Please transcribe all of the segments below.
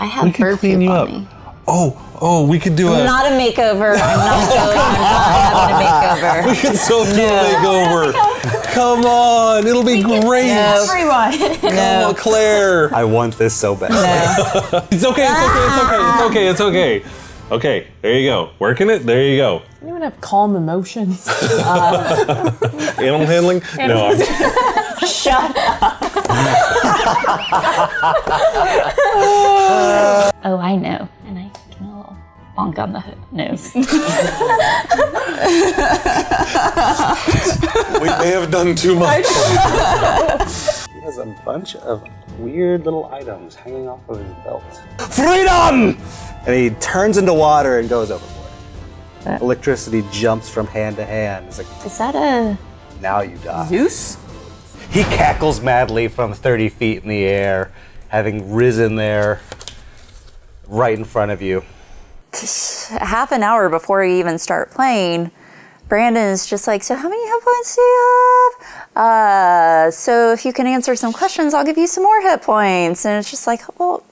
I have bird clean poop you on up. me. Oh, we could do Not a makeover. I'm not going. I'm not having a makeover. We could so do a makeover. Come on, it'll be great. Everyone. Come on, Claire. I want this so bad. It's okay. Okay, there you go. Working it. There you go. Anyone have calm emotions? Animal handling? No. Shut up. Oh, I know. And I give him a little bonk on the nose. We may have done too much. He has a bunch of weird little items hanging off of his belt. Freedom! And he turns into water and goes overboard. Electricity jumps from hand to hand. It's like, Is that a... now you die. Zeus? He cackles madly from 30 feet in the air, having risen there right in front of you. Half an hour before you even start playing, Brandon is just like, so how many hit points do you have? So if you can answer some questions, I'll give you some more hit points. And it's just like, well,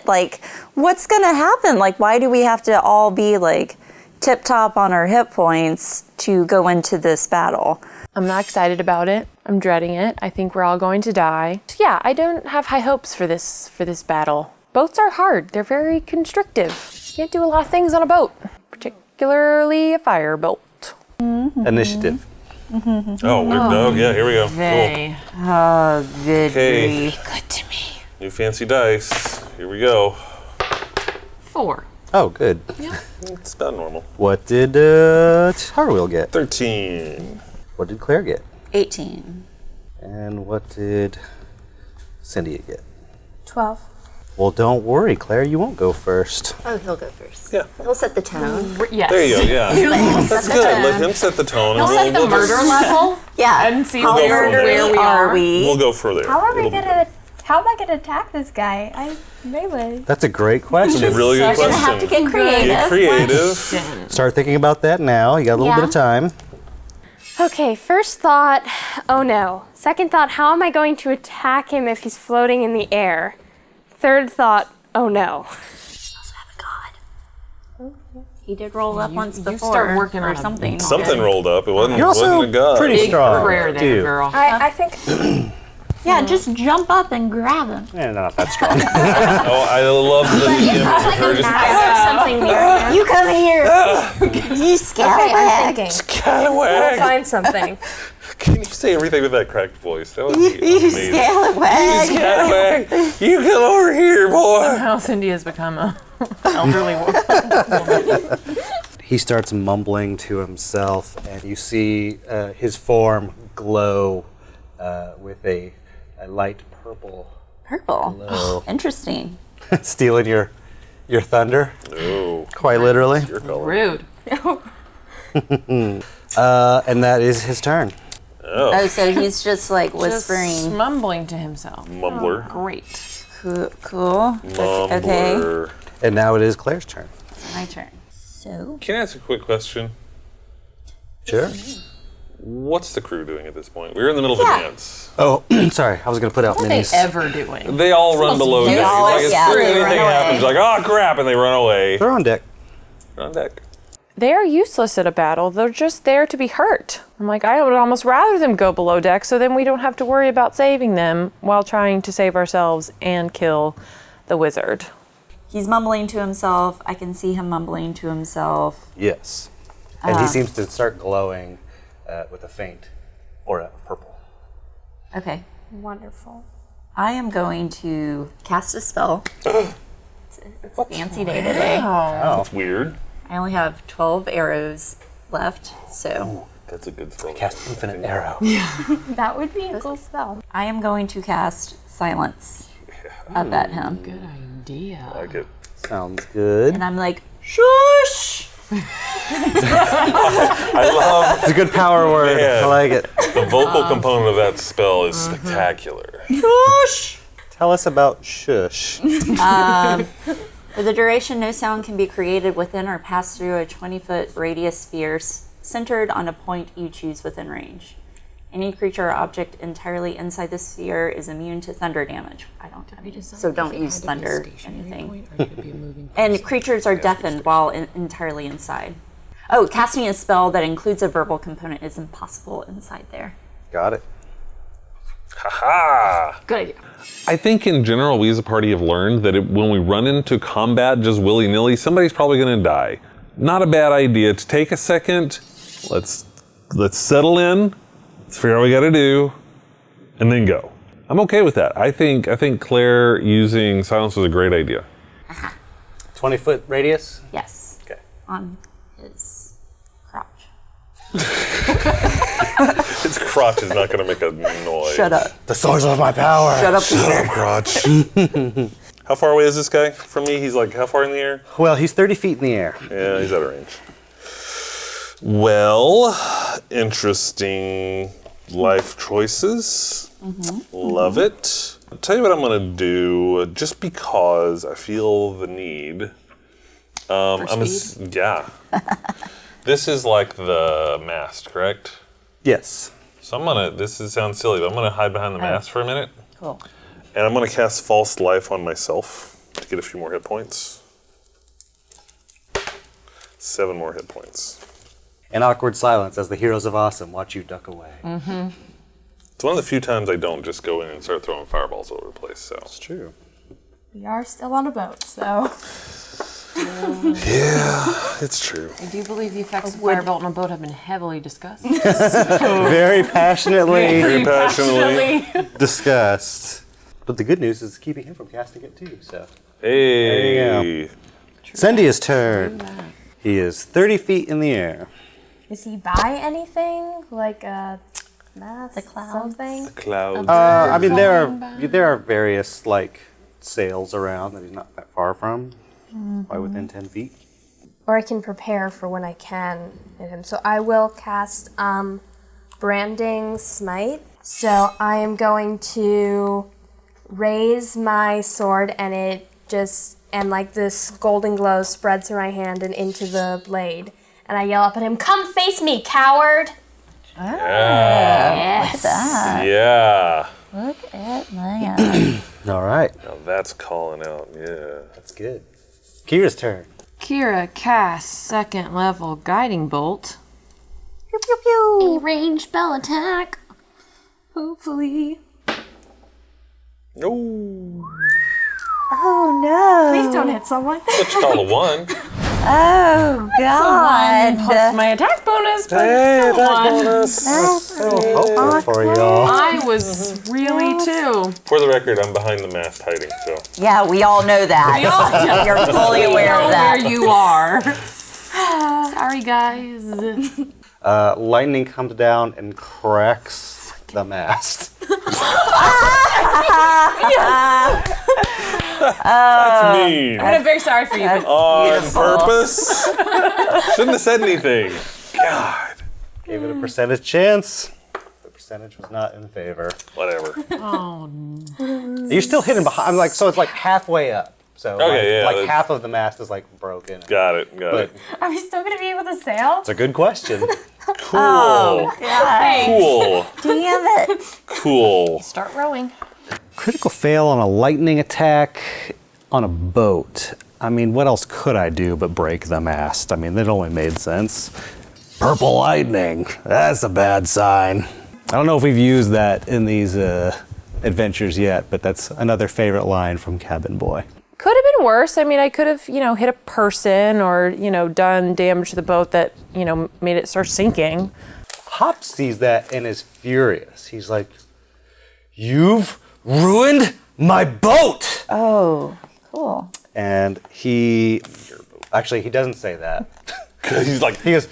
like, what's gonna happen? Like, why do we have to all be like tip top on our hit points to go into this battle? I'm not excited about it. I'm dreading it. I think we're all going to die. Yeah, I don't have high hopes for this battle. Boats are hard. They're very constrictive. You can't do a lot of things on a boat, particularly a fireboat. Initiative. Oh, weird dog. Yeah, here we go. They. Oh, good Okay. grief. Good to me. New fancy dice. Here we go. 4. Oh, good. It's about normal. What did Harwell get? 13. What did Claire get? 18. And what did Cindy get? 12. Well, don't worry, Claire, you won't go first. Oh, he'll go first. Yeah. He'll set the tone. Yes. There you go, yeah. That's good. Let him set the tone. He'll set the murder level Yeah. and see How where murdery we are are. we? We'll go further. How am I It'll be gonna attack this guy? I melee. That's a great question. good. Really good You're gonna have to question. get creative. Get creative. Start thinking about that now. You got a little bit of time. Okay, first thought, oh no. Second thought, how am I going to attack him if he's floating in the air? Third thought, oh no. Also have a god. He did roll up once before. You start working or on something. Something rolled up. It wasn't, You're also wasn't a god. pretty strong. Prayer there, too. girl. I think Yeah, just jump up and grab him. Yeah, not that strong. Oh, I love the image of her just I have something near him. You come here. You scallywag. I'm thinking. Scallywag. Find something. Can you say everything with that cracked voice? That would be You amazing. scallywag. Scallywag, you come over here, boy. How Cindy has become a elderly woman. He starts mumbling to himself, and you see his form glow with a light purple Purple. glow. Interesting. Stealing your thunder, Oh, quite literally. your color. Rude. And that is his turn. Oh, Oh, so he's just like Just whispering. mumbling to himself. mumbler. Great. Cool. Okay. Mumbler. And now it is Claire's turn. My turn. So. Can I ask a quick question? Sure. What's the crew doing at this point? We're in the middle of a dance. Oh, sorry. I was going to put out What are they minis. ever doing? They all run below They deck. all- Like, as yeah, soon as they run anything away. happens, like, oh crap, and they run away. They're on deck. They're on deck. They are useless at a battle. They're just there to be hurt. I'm like, I would almost rather them go below deck so then we don't have to worry about saving them while trying to save ourselves and kill the wizard. He's mumbling to himself. I can see him mumbling to himself. Yes. And he seems to start glowing with a faint aura of purple. Okay. Wonderful. I am going to cast a spell. It's a fancy day today. That's weird. I only have 12 arrows left, so That's a good spell. Cast infinite arrow. That would be a cool spell. I am going to cast silence up at him. Good idea. I like it. Sounds good. And I'm like, shush! I love It's a good power word. Yeah. I like it. the vocal component of that spell is spectacular. Shush! Tell us about Shush. For the duration, no sound can be created within or pass through a 20-foot radius sphere centered on a point you choose within range. Any creature or object entirely inside the sphere is immune to thunder damage. I don't have any, so don't use thunder anything. And creatures are deafened while entirely inside. Oh, casting a spell that includes a verbal component is impossible inside there. Got it. Haha! Good idea. I think in general, we as a party have learned that when we run into combat just willy-nilly, somebody's probably going to die. Not a bad idea to take a second. Let's settle in. Let's figure out what we got to do, and then go. I'm okay with that. I think Claire using silence was a great idea. 20-foot radius? Yes. Okay. On his crotch. His crotch is not going to make a noise. Shut up. The source of my power. Shut up, Peter. Crotch. How far away is this guy from me? He's like, how far in the air? Well, he's 30 feet in the air. Yeah, he's out of range. Well, interesting life choices. Love it. I'll tell you what I'm going to do, just because I feel the need. Yeah. This is like the mast, correct? Yes. So I'm going to, sounds silly, but I'm going to hide behind the mast for a minute. Cool. And I'm going to cast False Life on myself to get a few more hit points. 7 more hit points. An awkward silence as the heroes of Awesome watch you duck away. It's one of the few times I don't just go in and start throwing fireballs all over the place, so. It's true. We are still on a boat, so. Yeah, it's true. I do believe the effects of firebolt on a boat have been heavily discussed. Very passionately Very passionately. discussed. But the good news is it's keeping him from casting it too, so. Hey. There you Zendia's turn. He is 30 feet in the air. Is he by anything? Like a mask? The clouds. Something? Clouds. I mean, there are various, like, sails around that he's not that far from. Probably within 10 feet. Or I can prepare for when I can hit him. So I will cast Branding Smite. So I am going to raise my sword and like this golden glow spreads through my hand and into the blade. And I yell up at him, "Come face me, coward!" Yeah. Look at that. Yeah. Look at that. All right. Now that's calling out, yeah. That's good. Kira's turn. Kira casts 2nd level Guiding Bolt. Pew, pew, pew. A ranged spell attack. Hopefully. No. Oh no. Please don't hit someone. Let's call a 1. Oh god. Plus my attack bonus, but Hey, still attack one. bonus. So hopeful for y'all. I was really too. For the record, I'm behind the mast hiding, so. Yeah, we all know that. You're fully aware of that. Where you are. Sorry, guys. Lightning comes down and cracks the mast. That's mean. I'm very sorry for you. But On purpose? Shouldn't have said anything. God. Gave it a percentage chance. The percentage was not in favor. Whatever. You're still hidden behind. Like, so it's like halfway up. So Okay, yeah, like that's- half of the mast is like broken. Got it. But Are we still going to be able to sail? it's a good question. Cool. Cool. Damn it. Cool. start rowing. Critical fail on a lightning attack on a boat. I mean, what else could I do but break the mast? I mean, that only made sense. Purple lightning. That's a bad sign. I don't know if we've used that in these adventures yet, but that's another favorite line from Cabin Boy. Could have been worse. I mean, I could have, hit a person or, done damage to the boat that, made it start sinking. Hop sees that and is furious. He's like, "You've ruined my boat!" Oh, cool. And he doesn't say that. He's like, He goes,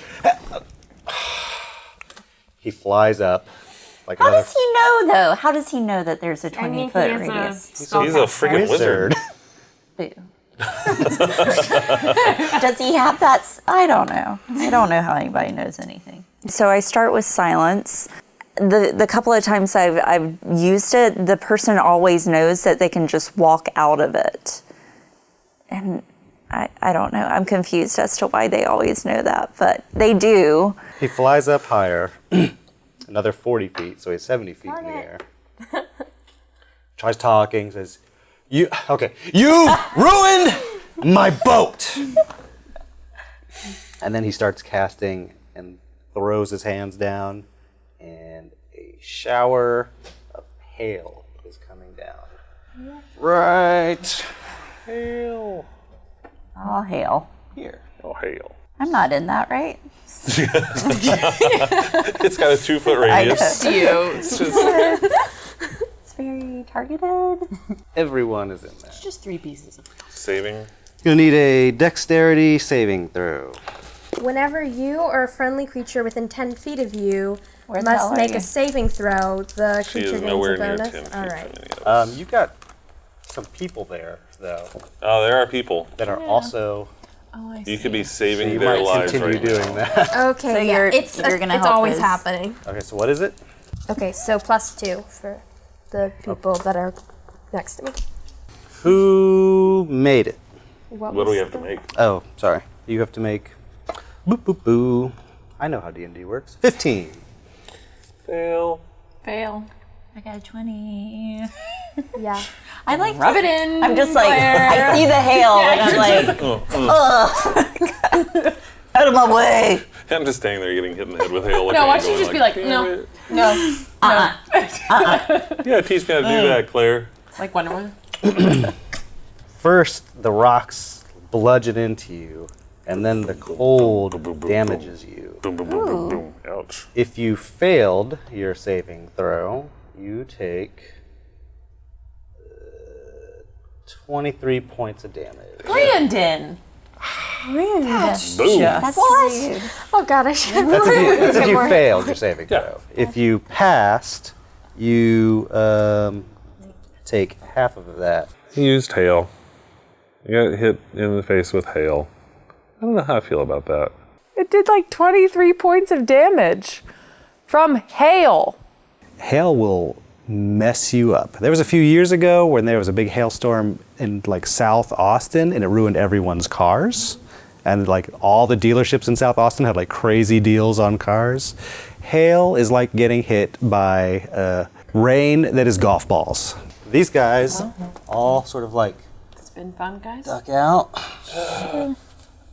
he flies up. Like How another does he know though? How does he know that there's a 20-foot radius? he's a freaking wizard. Boo. Does he have that? I don't know. I don't know how anybody knows anything. So I start with silence. The couple of times I've used it, the person always knows that they can just walk out of it. And I don't know. I'm confused as to why they always know that, but they do. He flies up higher another 40 feet, so he's 70 feet in the air. Tries talking, says, "You ruined my boat!" And then he starts casting and throws his hands down, and a shower of hail is coming down. Right. Hail. Oh, hail. Here. Oh, hail. I'm not in that, right? It's got a 2-foot radius. It's It's very targeted. Everyone is in there. just 3 pieces of Saving. You're gonna need a dexterity saving throw. Whenever you or a friendly creature within 10 feet of you Where the hell must are make you? a saving throw, the She creature is gains nowhere a near bonus. 10 feet All from right. any of us. You've got some people there, though, Oh, there are people. that are also. Oh, I You could be saving You their might lives continue right doing now. that. Okay, So yeah, you're it's gonna it's help always us. happening. Okay, so what is it? Okay, so +2 for the people that are next to me. Who made it? What do we have to make? Oh, sorry. You have to make. Boop boop boo. I know how D&D works. 15. Fail. Fail. I got a 20. Yeah. I like Rub it in. I'm just like, I see the hail and I'm like, ugh. Out of my way. I'm just standing there getting hit in the head with hail. No, why don't you just be like, no, no, Yeah, teach me how to do that, Claire. like Wonder Woman. First, the rocks bludgeon into you, and then the cold damages you. Boom, boom, boom, boom, boom. Ouch. If you failed your saving throw, you take 23 points of damage. Brandon. Boom. That's What? Oh god, I should have That's if you failed your saving Yeah. throw. If you passed, you take half of that. He used hail. I got hit in the face with hail. I don't know how I feel about that. It did like 23 points of damage from hail. Hail will mess you up. There was a few years ago when there was a big hailstorm in like South Austin and it ruined everyone's cars. And like all the dealerships in South Austin had like crazy deals on cars. Hail is like getting hit by rain that is golf balls. These guys all sort of like It's been fun, guys. duck out.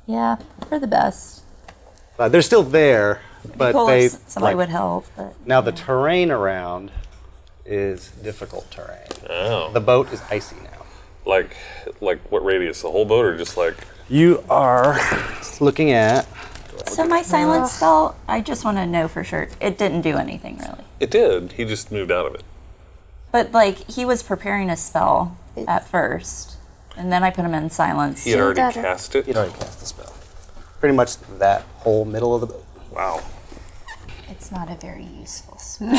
Yeah, for the best. They're still there, but Cool they if somebody like, would help, but now the terrain around is difficult terrain. Oh. The boat is icy now. Like what radius? The whole boat or just like... You are looking at. so my silence spell, I just want to know for sure. It didn't do anything really. It did. He just moved out of it. But like he was preparing a spell at first, and then I put him in silence. He had already got it. cast it. You'd already cast the spell. Pretty much that whole middle of the boat. Wow. It's not a very useful spell.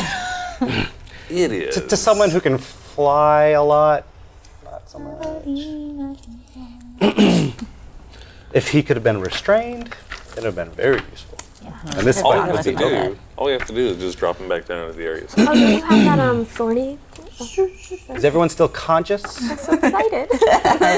It is. To someone who can fly a lot, not someone else. If he could have been restrained, it would have been very useful. And this All you fight have to would be okay. do, is just drop him back down into the area. Oh, do you have that thorny? Is everyone still conscious? So excited.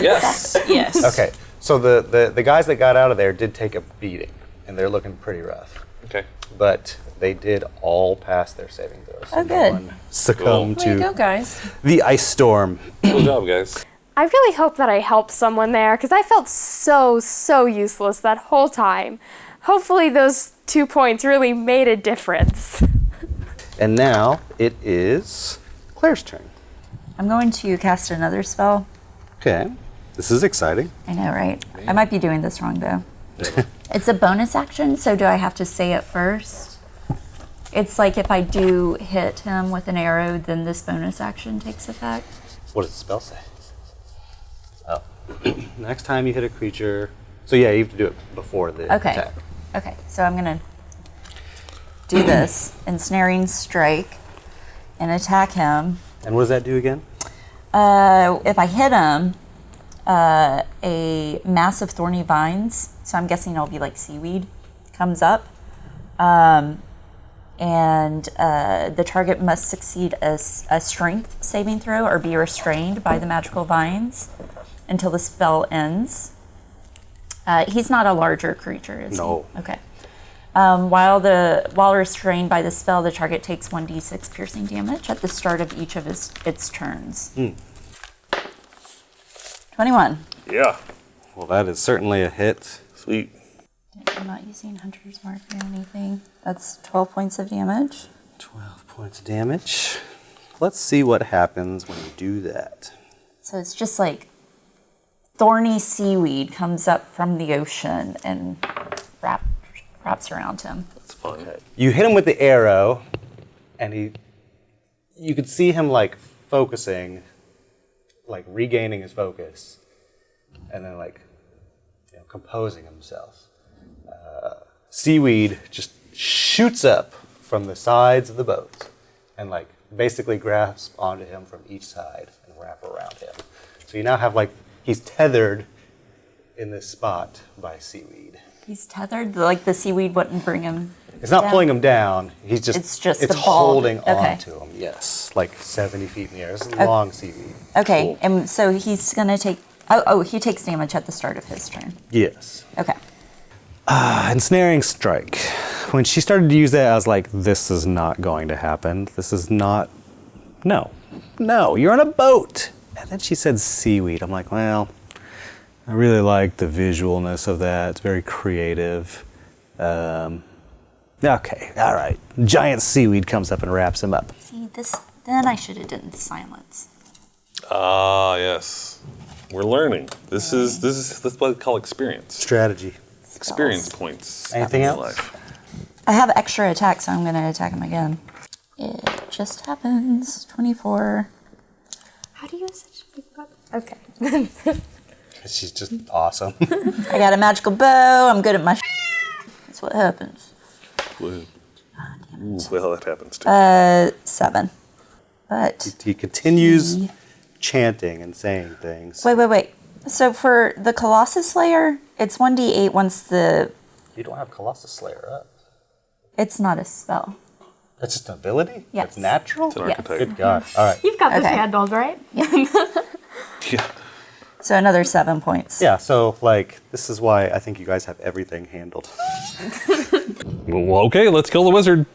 Yes. Yes. Okay, so the guys that got out of there did take a beating, and they're looking pretty rough. Okay. But they did all pass their saving throws. Oh, good. No one succumbed Way to go, to guys. the ice storm. Good job, guys. I really hope that I helped someone there because I felt so useless that whole time. Hopefully those 2 points really made a difference. And now it is Claire's turn. I'm going to cast another spell. Okay, this is exciting. I know, right? I might be doing this wrong though. It's a bonus action, so do I have to say it first? It's like if I do hit him with an arrow, then this bonus action takes effect. What does the spell say? Oh, next time you hit a creature. So yeah, you have to do it before the Okay. attack. Okay, so I'm gonna do this, ensnaring strike, and attack him. And what does that do again? If I hit him, a mass of thorny vines, so I'm guessing it'll be like seaweed, comes up. And the target must succeed a strength saving throw or be restrained by the magical vines until the spell ends. He's not a larger creature, is No. he? Okay. While restrained by the spell, the target takes 1d6 piercing damage at the start of each of its turns. 21. Yeah. Well, that is certainly a hit. Sweet. I'm not using Hunter's Mark or anything. That's 12 points of damage. 12 points of damage. Let's see what happens when you do that. So it's just like thorny seaweed comes up from the ocean and wraps around him. That's fun. Okay. You hit him with the arrow, and you could see him like focusing, like regaining his focus, and then like composing himself. Seaweed just shoots up from the sides of the boat and like basically grasp onto him from each side and wrap around him. So you now have like, he's tethered in this spot by seaweed. He's tethered, like the seaweed wouldn't bring him. It's not down. pulling him down. He's just It's a ball. holding Okay. on to him. Yes, like 70 feet in the air. It's long seaweed. Okay, Cool. and so he's gonna take. He takes damage at the start of his turn. Yes. Okay. Ensnaring strike. When she started to use that, I was like, this is not going to happen. This is not. No, you're on a boat. And then she said seaweed. I'm like, well, I really like the visualness of that. It's very creative. Okay, all right. Giant seaweed comes up and wraps him up. See this? Then I should have done the silence. Ah, yes. We're learning. This is what we call experience. Strategy. Experience points. Anything in else? life. I have extra attack, so I'm gonna attack him again. It just happens. 24. How do you have such a big butt? Okay. She's just awesome. I got a magical bow. I'm good at my. That's what happens. Well, that happens too. 7. But He continues chanting and saying things. wait. So for the Colossus Slayer, it's 1d8 once the. You don't have Colossus Slayer up. It's not a spell. That's just an ability? Yes. It's natural? It's an Yes. archetype. Good God. All right. You've got this Okay. handled, right? Yeah. So another 7 points. Yeah, so, like, this is why I think you guys have everything handled. Well, okay, let's kill the wizard.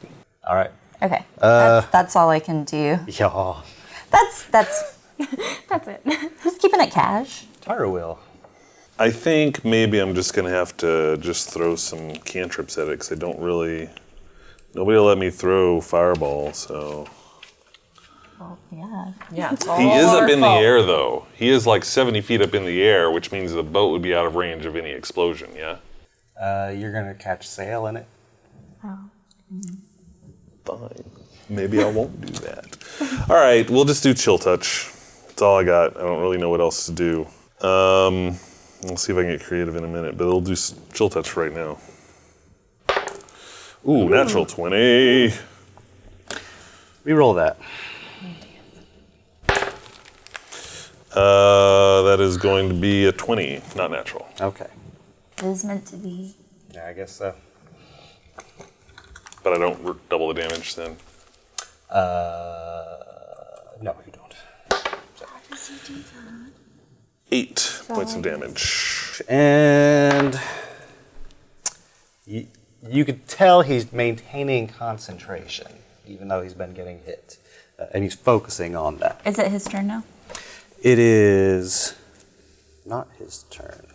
All right. Okay. That's all I can do. Yeah. That's That's it. just keeping it cash. Tara will. I think maybe I'm just gonna have to just throw some cantrips at it because I don't really. Nobody will let me throw fireball, so. Well, yeah. Yeah, it's He is all up in the our fault. air though. He is like 70 feet up in the air, which means the boat would be out of range of any explosion, yeah? You're going to catch sail in it? Fine. Maybe I won't do that. All right, we'll just do chill touch. That's all I got. I don't really know what else to do. We'll see if I can get creative in a minute, but we'll do chill touch right now. Ooh, natural 20. Reroll that. That is going to be a 20, not natural. Okay. It is meant to be. Yeah, I guess so. But I don't double the damage then. No, you don't. How does he do that? 8 points of damage. And you could tell he's maintaining concentration, even though he's been getting hit. And he's focusing on that. Is it his turn now? It is not his turn.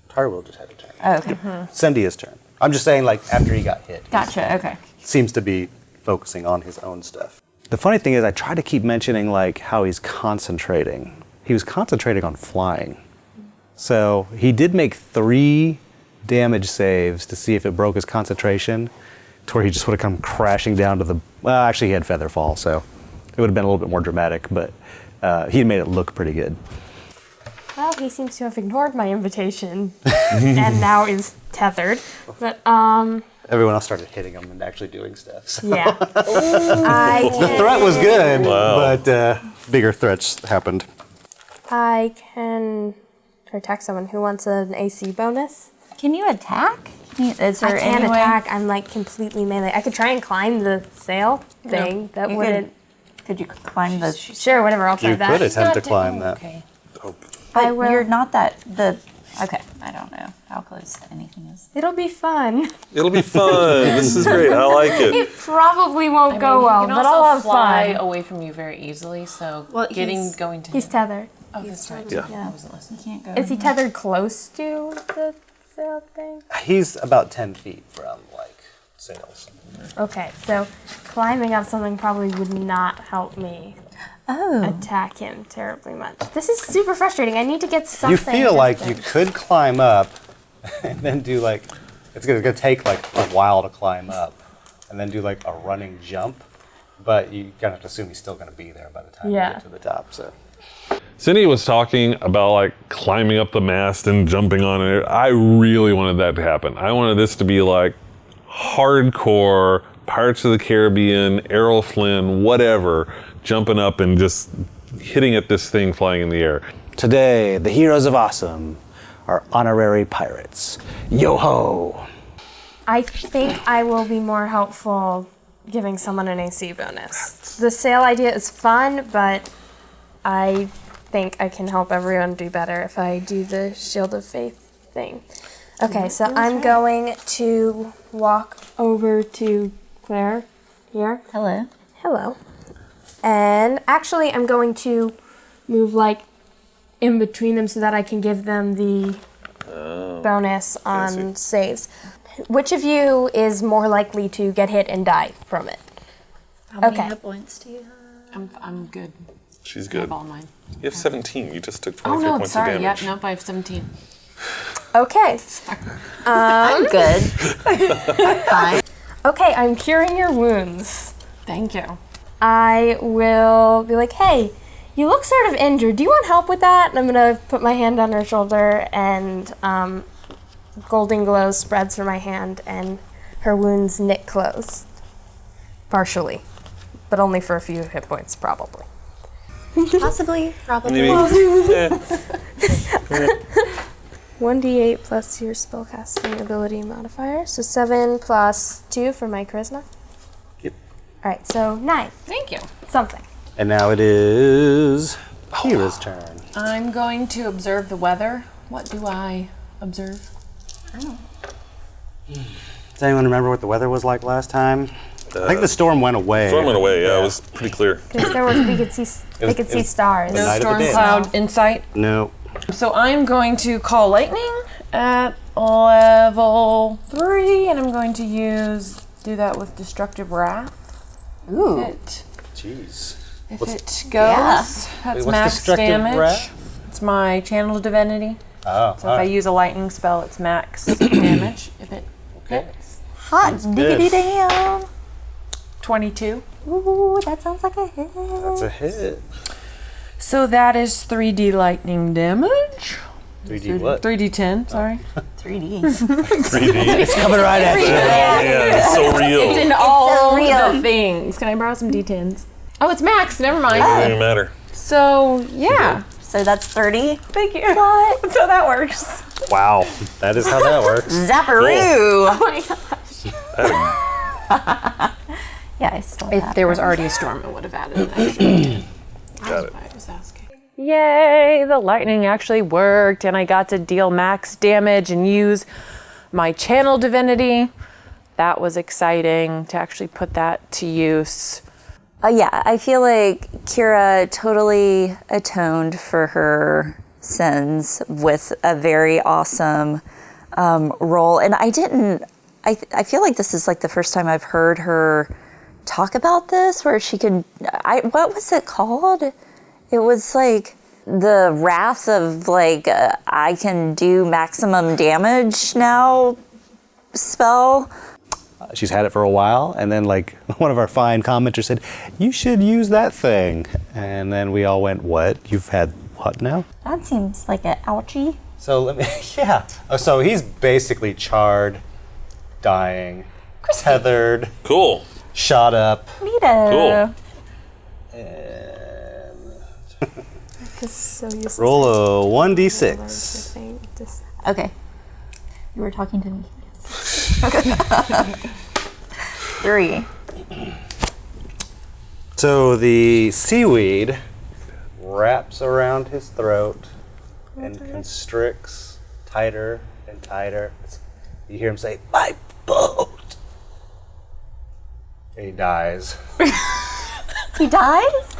Tarwill just had a turn. Oh, okay. Sendia's turn. I'm just saying, like, after he got hit. Gotcha. Okay. Seems to be focusing on his own stuff. The funny thing is, I try to keep mentioning, like, how he's concentrating. He was concentrating on flying. So he did make 3 damage saves to see if it broke his concentration, to where he just would have come crashing down to the. Well, actually, he had feather fall, so it would have been a little bit more dramatic, but he had made it look pretty good. Well, he seems to have ignored my invitation and now is tethered. But, Everyone else started hitting him and actually doing stuff. So. yeah. I The threat was good, Wow. but bigger threats happened. can attack someone who wants an AC bonus. Can you attack? Is there I can't any way- attack. I'm like completely melee. I could try and climb the sail thing. That You wouldn't. Could you climb the? Sure, whatever. I'll try You that. could attempt to climb that. Okay. But I will. you're not that the Okay, I don't know how close anything is. It'll be fun. It'll be fun. This is great. I like it. It probably won't go well, He can but also I'll have fly fun. away from you very easily, so Well, going to He's him. tethered. Oh, that's right. Yeah. Yeah, I wasn't listening. can't go. Is he tethered close to the sail thing? He's about 10 feet from, like, sails. Okay, so climbing up something probably would not help me attack him terribly much. This is super frustrating. I need to get something. You feel like you distant. could climb up and then do, like, it's gonna take, like, a while to climb up and then do, like, a running jump. But you kind of have to assume he's still gonna be there by the time you get to the top, so. Cindy was talking about like climbing up the mast and jumping on it. I really wanted that to happen. I wanted this to be like hardcore Pirates of the Caribbean, Errol Flynn, whatever, jumping up and just hitting at this thing flying in the air. Today, the heroes of awesome are honorary pirates. Yo-ho! I think I will be more helpful giving someone an AC bonus. The sail idea is fun, but I think I can help everyone do better if I do the Shield of Faith thing. Okay, so I'm going to walk over to Claire here. Hello. Hello. And actually, I'm going to move like in between them so that I can give them the bonus on saves. Which of you is more likely to get hit and die from it? How many Okay. hit points do you have? I'm good. She's I good. have all mine. You have 17. You just took Oh 23 no, points sorry. of Yep, damage. nope, I have 17. Okay. I'm good. Fine. Okay, I'm curing your wounds. Thank you. I will be like, hey, you look sort of injured. Do you want help with that? And I'm going to put my hand on her shoulder, and golden glow spreads from my hand, and her wounds knit closed. Partially. But only for a few hit points, probably. Possibly, probably. Maybe. 1d8 plus your spellcasting ability modifier. So 7 plus 2 for my charisma. Yep. Alright, so 9. Thank you. Something. And now it is Kira's turn. I'm going to observe the weather. What do I observe? Does anyone remember what the weather was like last time? I think the storm went away. Storm went away. Yeah, it was pretty clear. Because there was, they could see stars. The night of the Storm dead. cloud insight. No. So I'm going to call lightning at level 3, and I'm going to do that with destructive wrath. Ooh. Jeez. If What's- it goes, Yeah. that's Wait, what's max destructive damage. wrath? It's my channel divinity. Oh, So if I use a lightning spell, it's max damage. If it hits, Hot diggity damn. 22. Ooh, that sounds like a hit. that's a hit. So that is 3d lightning damage. 3D what? 3d10, sorry. 3D. 3D. It's coming right at you. Yeah, it's so real. It's in all real. the things. Can I borrow some d10s? Oh, it's max. Never mind. Doesn't even matter. So, yeah. So that's 30. Thank you. What? So that works. Wow. That is how that works. Zapparoo. Oh my god. Yeah, I still If have there was her. already a storm, it would have added an extra. Got it. I was asking. Yay, the lightning actually worked, and I got to deal max damage and use my channel divinity. That was exciting to actually put that to use. Yeah, I feel like Kira totally atoned for her sins with a very awesome role. And I feel like this is like the first time I've heard her talk about this, where she could, what was it called? It was like the wrath of like, I can do maximum damage now spell. She's had it for a while, and then like one of our fine commenters said, "You should use that thing." And then we all went, "What? You've had what now?" That seems like an ouchie. So let me, yeah. Oh, so he's basically charred, dying, tethered, Cool. shot up. Neato. Cool. So useless. Roll a 1d6. Okay. You were talking to me. 3. So the seaweed wraps around his throat and constricts, tighter and tighter. You hear him say, "My boat!" And he dies. He dies?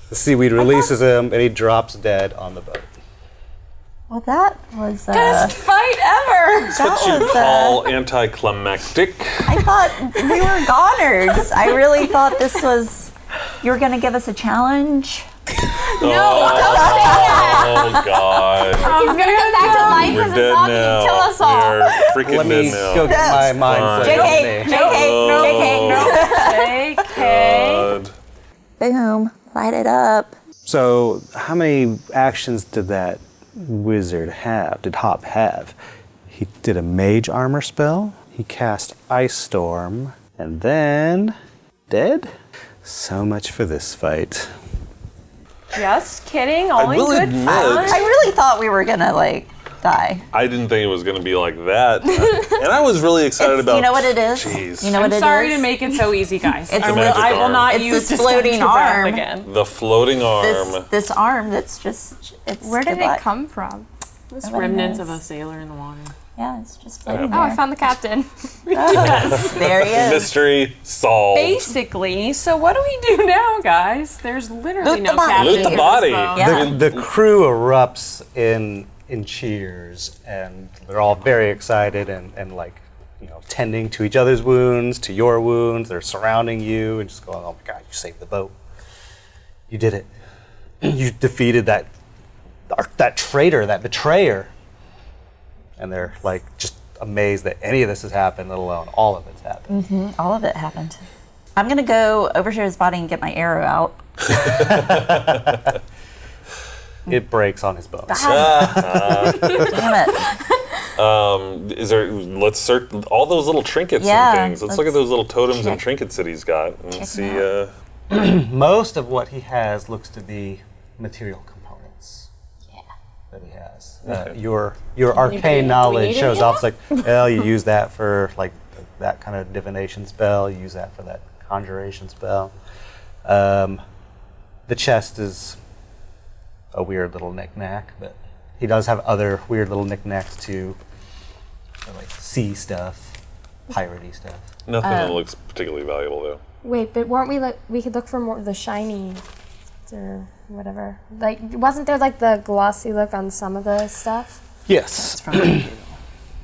The seaweed releases him, and he drops dead on the boat. Well, that was Best fight ever! What you call anticlimactic. I thought we were goners. I really thought this was. You were gonna give us a challenge. Oh God. He's gonna come back to life We're as a dead zombie now. and kill us all. We're freaking Let me dead now. go get my mind fine. flayed. JK. God. Boom. Light it up. So, how many actions did that wizard have? Did Hop have? He did a mage armor spell. He cast Ice Storm, and then dead. So much for this fight. Just kidding, all in will good admit- fun. I really thought we were gonna die. I didn't think it was going to be like that. And I was really excited about. You know what it is? Jeez. You know what it is? Sorry to make it so easy, guys. It's I the will, magic I will arm. not It's use this this floating arm. again. The floating arm. This arm that's just. It's Where did good it luck. come from? Just Nobody remnants knows. of a sailor in the water. Yeah, it's just floating Oh, I there. found the captain. There he is. Mystery solved. Basically, so what do we do now, guys? There's literally Loot no the body. captain Loot the to body. this boat. Yeah. The crew erupts in cheers, and they're all very excited and like, tending to each other's wounds, to your wounds. They're surrounding you and just going, "Oh my God, you saved the boat. You did it. You defeated that traitor, that betrayer." And they're like just amazed that any of this has happened, let alone all of it's happened. All of it happened. I'm gonna go overshare his body and get my arrow out. It breaks on his bones. Damn it. Is there? Let's search all those little trinkets Yeah, and things. Let's look at those little totems and check- trinkets that he's got and check see. them Most of what he has looks to be material components. That he has. Your arcane knowledge need shows any of off. It's like, well, you use that for like that kind of divination spell. You use that for that conjuration spell. The chest is a weird little knick-knack, but he does have other weird little knickknacks too, for like sea stuff, piratey stuff. Nothing that looks particularly valuable though. Wait, but weren't we could look for more of the shiny or whatever. Like, wasn't there like the glossy look on some of the stuff? Yes.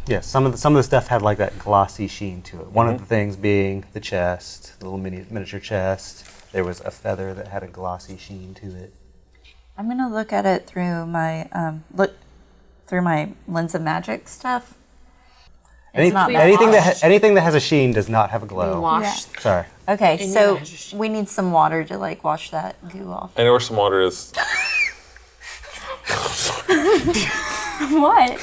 Yes, some of the stuff had like that glossy sheen to it. One of the things being the chest, the little miniature chest. There was a feather that had a glossy sheen to it. I'm gonna look at it through my lens of magic stuff. It's not anything washed. anything that has a sheen does not have a glow. Wash. Sorry. Okay, And so yeah, we need some water to like wash that goo off. I know where some water is. What?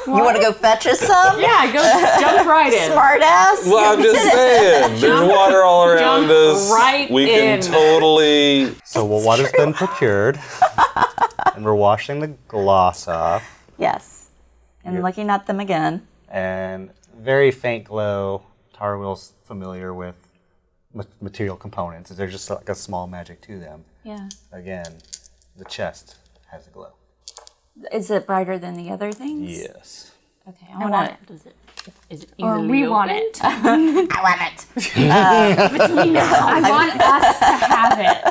You want to go fetch us some? Yeah, go jump right in. Smart ass. Well, I'm just saying, there's water all around Jump us. right We in. can totally. So water's been procured, and we're washing the gloss off, Yes. And looking at them again. and very faint glow. Tarwill's familiar with material components. There's just like a small magic to them. Yeah. Again, the chest has a glow. Is it brighter than the other things? Yes. Okay, I want want it. it. Is it Or easily we want opened? it. I want it. I want us to have it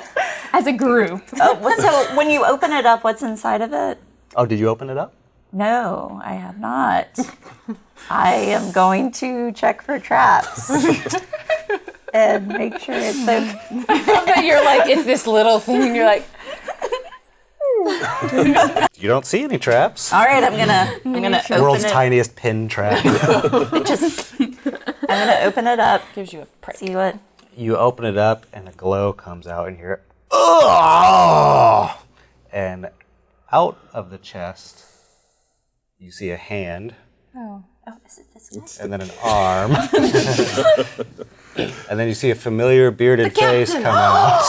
as a group. So when you open it up, what's inside of it? Oh, did you open it up? No, I have not. I am going to check for traps and make sure it's okay. But you're like, it's this little thing, and you're like, You don't see any traps. All right, I'm gonna open World's it. tiniest pin trap. I'm gonna open it up. gives you a prick. See what? You open it up, and a glow comes out, and you hear, "Oh!" And out of the chest, you see a hand, Oh, is it this way? and then an arm, and then you see a familiar bearded face come out.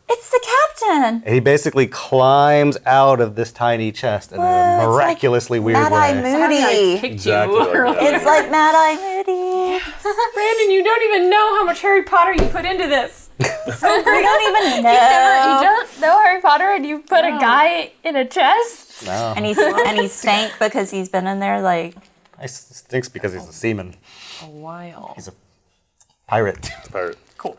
It's the captain. And he basically climbs out of this tiny chest in What? a It's miraculously weird Mad-Eye way. Moody. Kicked Exactly you like early. that. It's like Mad-Eye Moody. Brandon, you don't even know how much Harry Potter you put into this. We don't even know. You don't know Harry Potter and you put a guy in a chest? No. And he stank because he's been in there like. He stinks because he's a seaman. A while. He's a pirate. Pirate. Cool.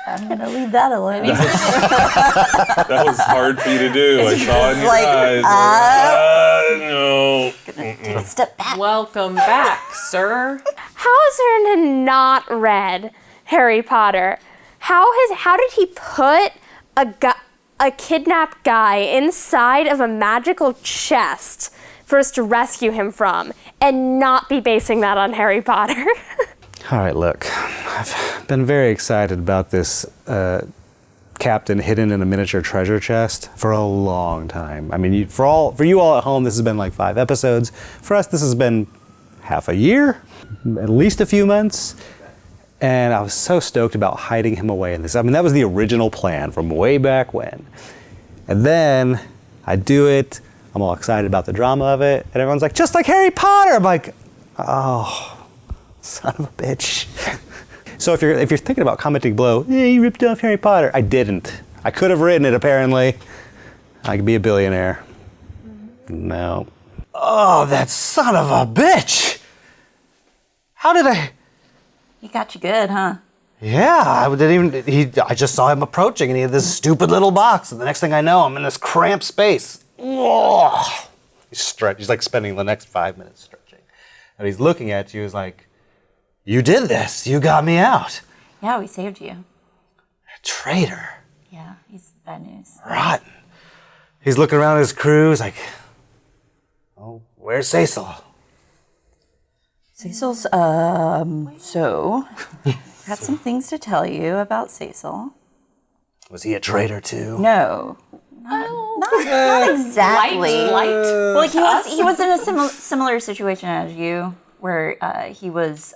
I'm gonna leave that alone. That was hard for you to do. I saw in your like, eyes. No. Take a step back. Welcome back, sir. How is there to not read Harry Potter? How did he put a kidnapped guy inside of a magical chest for us to rescue him from and not be basing that on Harry Potter? All right, look, I've been very excited about this captain hidden in a miniature treasure chest for a long time. I mean, for you all at home, this has been like 5 episodes. For us, this has been half a year, at least a few months. And I was so stoked about hiding him away in this. I mean, that was the original plan from way back when. And then I do it. I'm all excited about the drama of it. And everyone's like, just like Harry Potter. I'm like, oh. Son of a bitch. So if you're thinking about commenting below, hey, you ripped off Harry Potter. I didn't. I could have written it, apparently. I could be a billionaire. No. Oh, that son of a bitch! How did I... He got you good, huh? Yeah, I just saw him approaching and he had this stupid little box, and the next thing I know, I'm in this cramped space. Oh. He's like spending the next 5 minutes stretching. And he's looking at you, he's like, you did this. You got me out. Yeah, we saved you. A traitor. Yeah, he's bad news. Rotten. He's looking around his crew. He's like, oh, where's Cecil? Cecil's, so, got some things to tell you about Cecil. Was he a traitor too? No. Not exactly. Light. Well, he was in a similar situation as you, where he was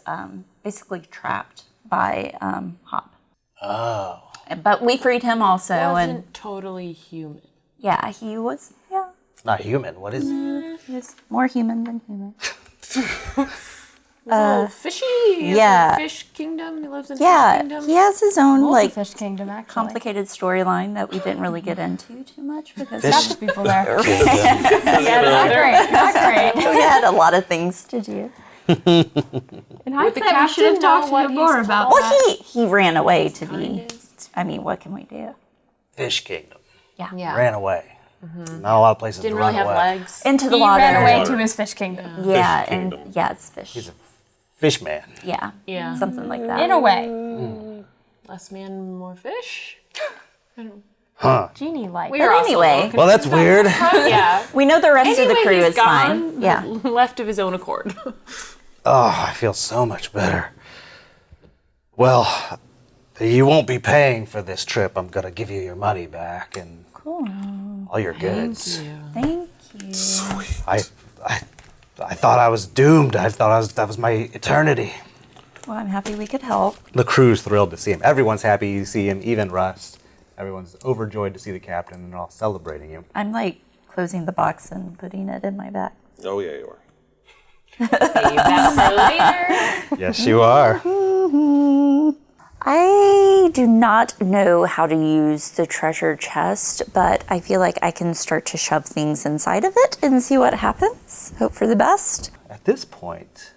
basically trapped by Hop. Oh. But we freed him also, Wasn't totally human. yeah, he was. Yeah, Not human. What is he? he was more human than human. Fishy. yeah. Fish kingdom. He lives in Yeah, fish kingdom. he has his own like Fish Kingdom, actually. complicated storyline that we didn't really get into too much because Lots of people there. Not great. Not great. we had a lot of things to do. In hindsight, we should have talked to him more about Well, that. he ran away to be. I mean, what can we do? Fish Kingdom. Yeah. Ran away. Not a lot of places Didn't to really run have away. legs. Into the He water. ran away to his Fish Kingdom. Yeah, Fish and kingdom. yeah, it's fish. He's a fish man. Yeah, Yeah. something like that. In a way. Less man, more fish. Genie-like. We were also anyway. Well, that's weird. yeah. We know the rest of the crew he's is fine. gone, Yeah. Left of his own accord. Oh, I feel so much better. Well, you won't be paying for this trip. I'm gonna give you your money back and all your goods. Thank you. I thought I was doomed. I thought that was my eternity. Well, I'm happy we could help. The crew's thrilled to see him. Everyone's happy to see him, even Rust. Everyone's overjoyed to see the captain, and they're all celebrating him. I'm like closing the box and putting it in my bag. Oh, yeah, you are. Save that for later. Yes, you are. I do not know how to use the treasure chest, but I feel like I can start to shove things inside of it and see what happens. Hope for the best. At this point,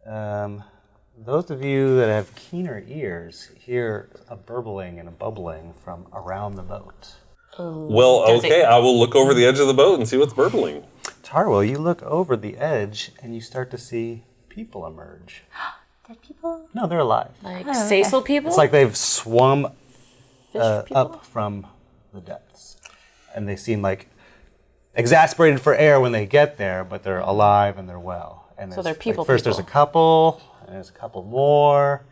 those of you that have keener ears hear a burbling and a bubbling from around the boat. Well, okay, I will look over the edge of the boat and see what's burbling. Tarwell, you look over the edge and you start to see people emerge. Dead people? No, they're alive. Like Cecil people? It's like they've swum up from the depths. And they seem like exasperated for air when they get there, but they're alive and they're well. And So they're like, people first there's a couple, and there's a couple more,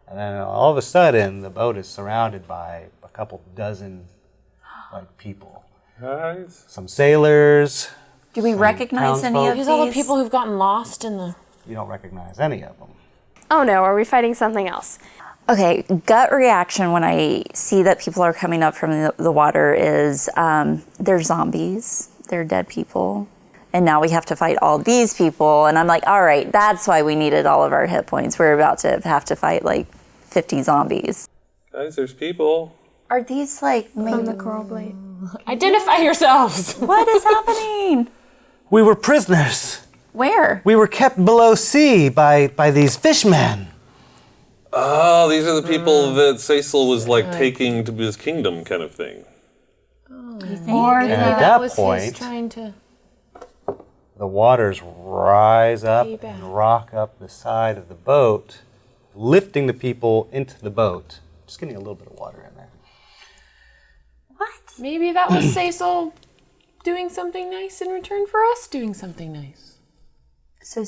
and then all of a sudden the boat is surrounded by a couple dozen like people. Guys. Some sailors. Do we recognize any of These these? all the people who've gotten lost in the... You don't recognize any of them. Oh no, are we fighting something else? Okay, gut reaction when I see that people are coming up from the water is they're zombies, they're dead people, and now we have to fight all these people, and I'm like, all right, that's why we needed all of our hit points. We're about to have to fight like 50 zombies. Guys, there's people. Are these like From the Coral Blade. Identify yourselves. What is happening? We were prisoners. Where? We were kept below sea by these fishmen. Oh, these are the people that Cecil was like taking to his kingdom kind of thing. Or And at that was point, his trying to. the waters rise up Way back. and rock up the side of the boat, lifting the people into the boat. Just getting a little bit of water in there. Maybe that was Cecil doing something nice in return for us doing something nice. So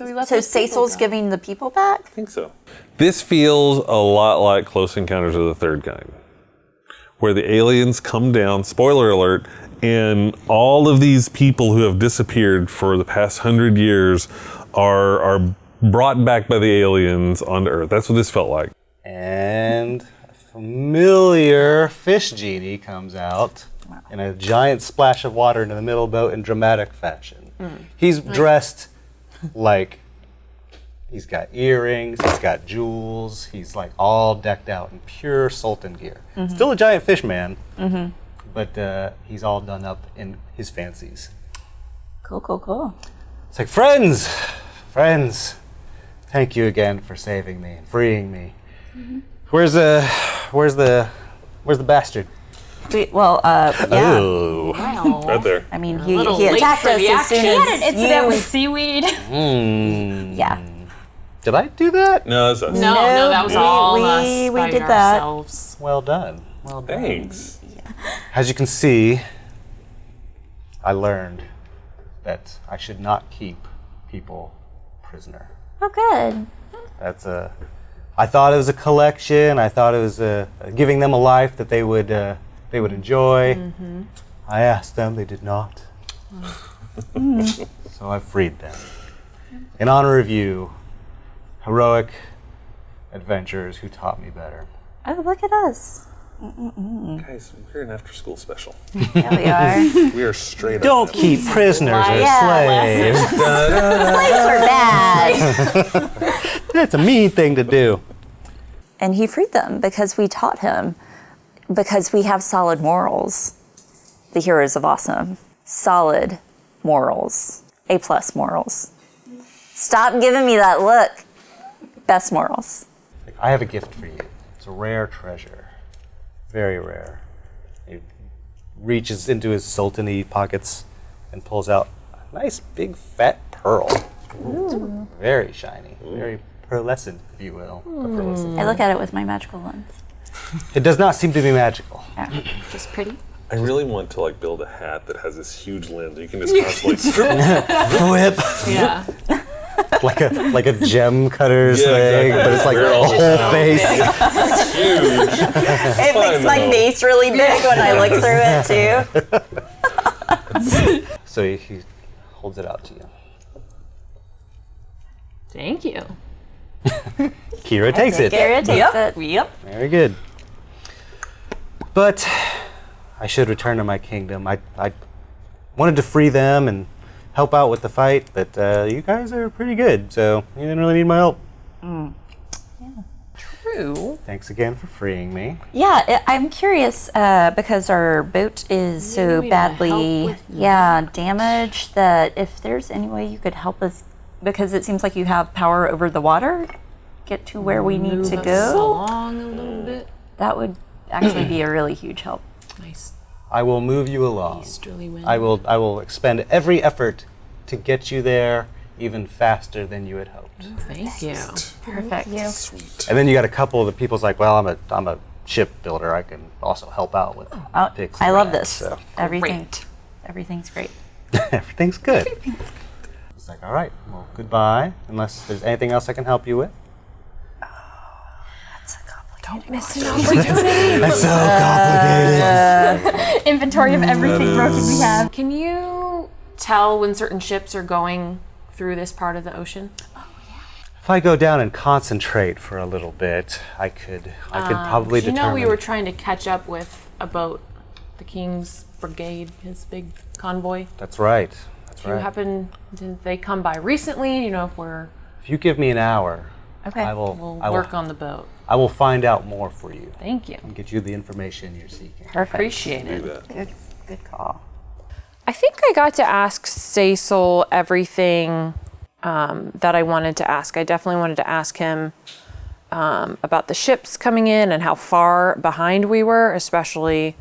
we let So those people Cecil's go. giving the people back? I think so. This feels a lot like Close Encounters of the Third Kind, where the aliens come down, spoiler alert, and all of these people who have disappeared for the past 100 years are brought back by the aliens onto Earth. That's what this felt like. And a familiar fish genie comes out in a giant splash of water into the middle of the boat in dramatic fashion. He's dressed like he's got earrings, he's got jewels, he's like all decked out in pure Sultan gear. Still a giant fish man, but he's all done up in his fancies. Cool. It's like, friends, thank you again for saving me and freeing me. Where's the bastard? Yeah. Oh. Right there. I mean, little he late attacked for us the as soon action. as He had an incident you- with seaweed. Yeah. Did I do that? No, that's us. No, that was we- all we- us we by did that. ourselves. Well done. Thanks. As you can see, I learned that I should not keep people prisoner. Oh, good. I thought it was a collection. I thought it was giving them a life that they would enjoy. I asked them, they did not. So I freed them. In honor of you, heroic adventurers who taught me better. Oh, look at us. Guys, we're an after-school special. Yeah, we are. We are straight Don't up. keep prisoners or slaves. Slaves are bad. That's a mean thing to do. And he freed them because we taught him. Because we have solid morals. The heroes of awesome. Solid morals. A+ morals. Stop giving me that look. Best morals. I have a gift for you. It's a rare treasure. Very rare. He reaches into his sultany pockets and pulls out a nice big fat pearl. Ooh. Very shiny. Very pearlescent, if you will. I look at it with my magical lens. It does not seem to be magical. Just pretty. I really want to like build a hat that has this huge lens. You can just constantly Whip. Yeah. like a gem cutter's Yeah, thing, exactly. but it's like We're a all whole just face. It makes my face really big when I look through it too. So he holds it out to you. Thank you. Kira takes it. Garrett takes it. Yep. Very good. But I should return to my kingdom. I wanted to free them and help out with the fight, but you guys are pretty good, so you didn't really need my help. True. Thanks again for freeing me. Yeah, I'm curious because our boat is so we need badly, help with damaged that if there's any way you could help us, because it seems like you have power over the water, get to where we need to Move us go. along a little bit. That would actually be a really huge help. Nice. I will move you along. Easterly wind. I will expend every effort to get you there even faster than you had hoped. Thank you. Perfect. And then you got a couple of the people's like, well, I'm a shipbuilder. I can also help out with fixing I love that." this. So Everything's great. everything's good. It's like, all right, well, goodbye. Unless there's anything else I can help you with. That's a complicated. Don't miss an opportunity. That's so complicated. Inventory of everything broken we have. Can you tell when certain ships are going through this part of the ocean? If I go down and concentrate for a little bit, I could probably You know determine. we were trying to catch up with a boat, the King's Brigade, his big convoy. That's right. That's Do you right. happen, did they come by recently? You know if we're, If you give me an hour, Okay. I will. we'll I will work on the boat. I will find out more for you Thank you. and get you the information you're seeking. Perfect. Appreciate Do it. that. Good call. I think I got to ask Cecil everything that I wanted to ask. I definitely wanted to ask him about the ships coming in and how far behind we were, especially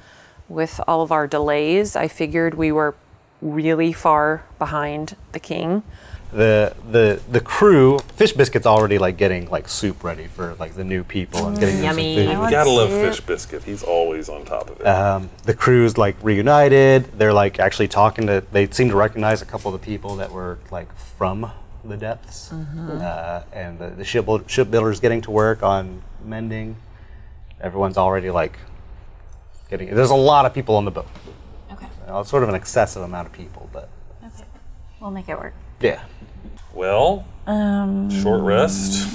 with all of our delays. I figured we were really far behind the king. The crew, Fish Biscuit's already like getting like soup ready for like the new people and getting them some Yummy. food. I You want gotta love soup. Fish Biscuit. He's always on top of it. The crew's like reunited. They're like actually talking to. They seem to recognize a couple of the people that were like from the depths, and the shipbuilder's getting to work on mending. Everyone's already like getting. There's a lot of people on the boat. Okay. It's sort of an excessive amount of people, but Okay. We'll make it work. yeah, Well, short rest.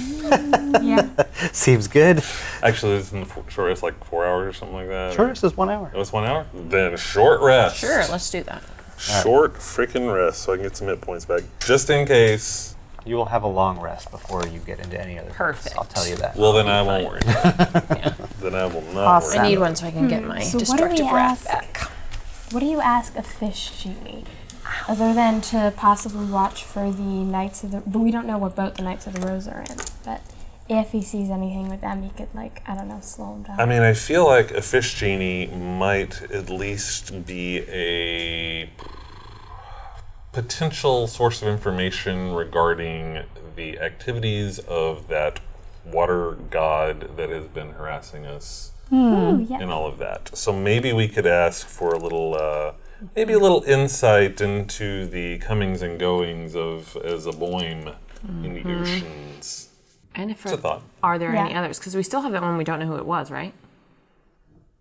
Yeah. seems good. Actually, isn't short rest like 4 hours or something like that? Shortest is 1 hour. Oh, it's 1 hour? Then short rest. Sure, let's do that. Short freaking rest so I can get some hit points back. Just in case. You will have a long rest before you get into any other. Perfect. Things, I'll tell you that. Well, then I won't worry. Then I will not Awesome. I worry. need one so I can get my So what do destructive we wrath ask? back. What do you ask a fish genie? Other than to possibly watch for the Knights of the... But we don't know what boat the Knights of the Rose are in. But if he sees anything with them, he could, like, I don't know, slow them down. I mean, I feel like a fish genie might at least be a potential source of information regarding the activities of that water god that has been harassing us Ooh, yes. and all of that. So maybe we could ask for a little, maybe a little insight into the comings and goings of Zaboim in the oceans. And if It's a thought. are there any Yeah. others? Because we still have that one we don't know who it was, right?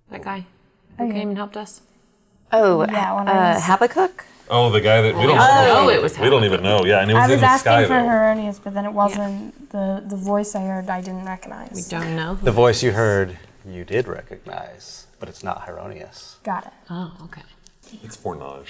That guy who came and helped us? Oh, Yeah, when I was- Habakkuk? Oh, the guy that we don't know it was we don't even know. Yeah, and it was I in was the asking sky for though. Heronius, but then it wasn't the voice I heard I didn't recognize. We don't know. Who The voice you heard, you did recognize, but it's not Heronius. Got it. Oh, okay. It's Fornage.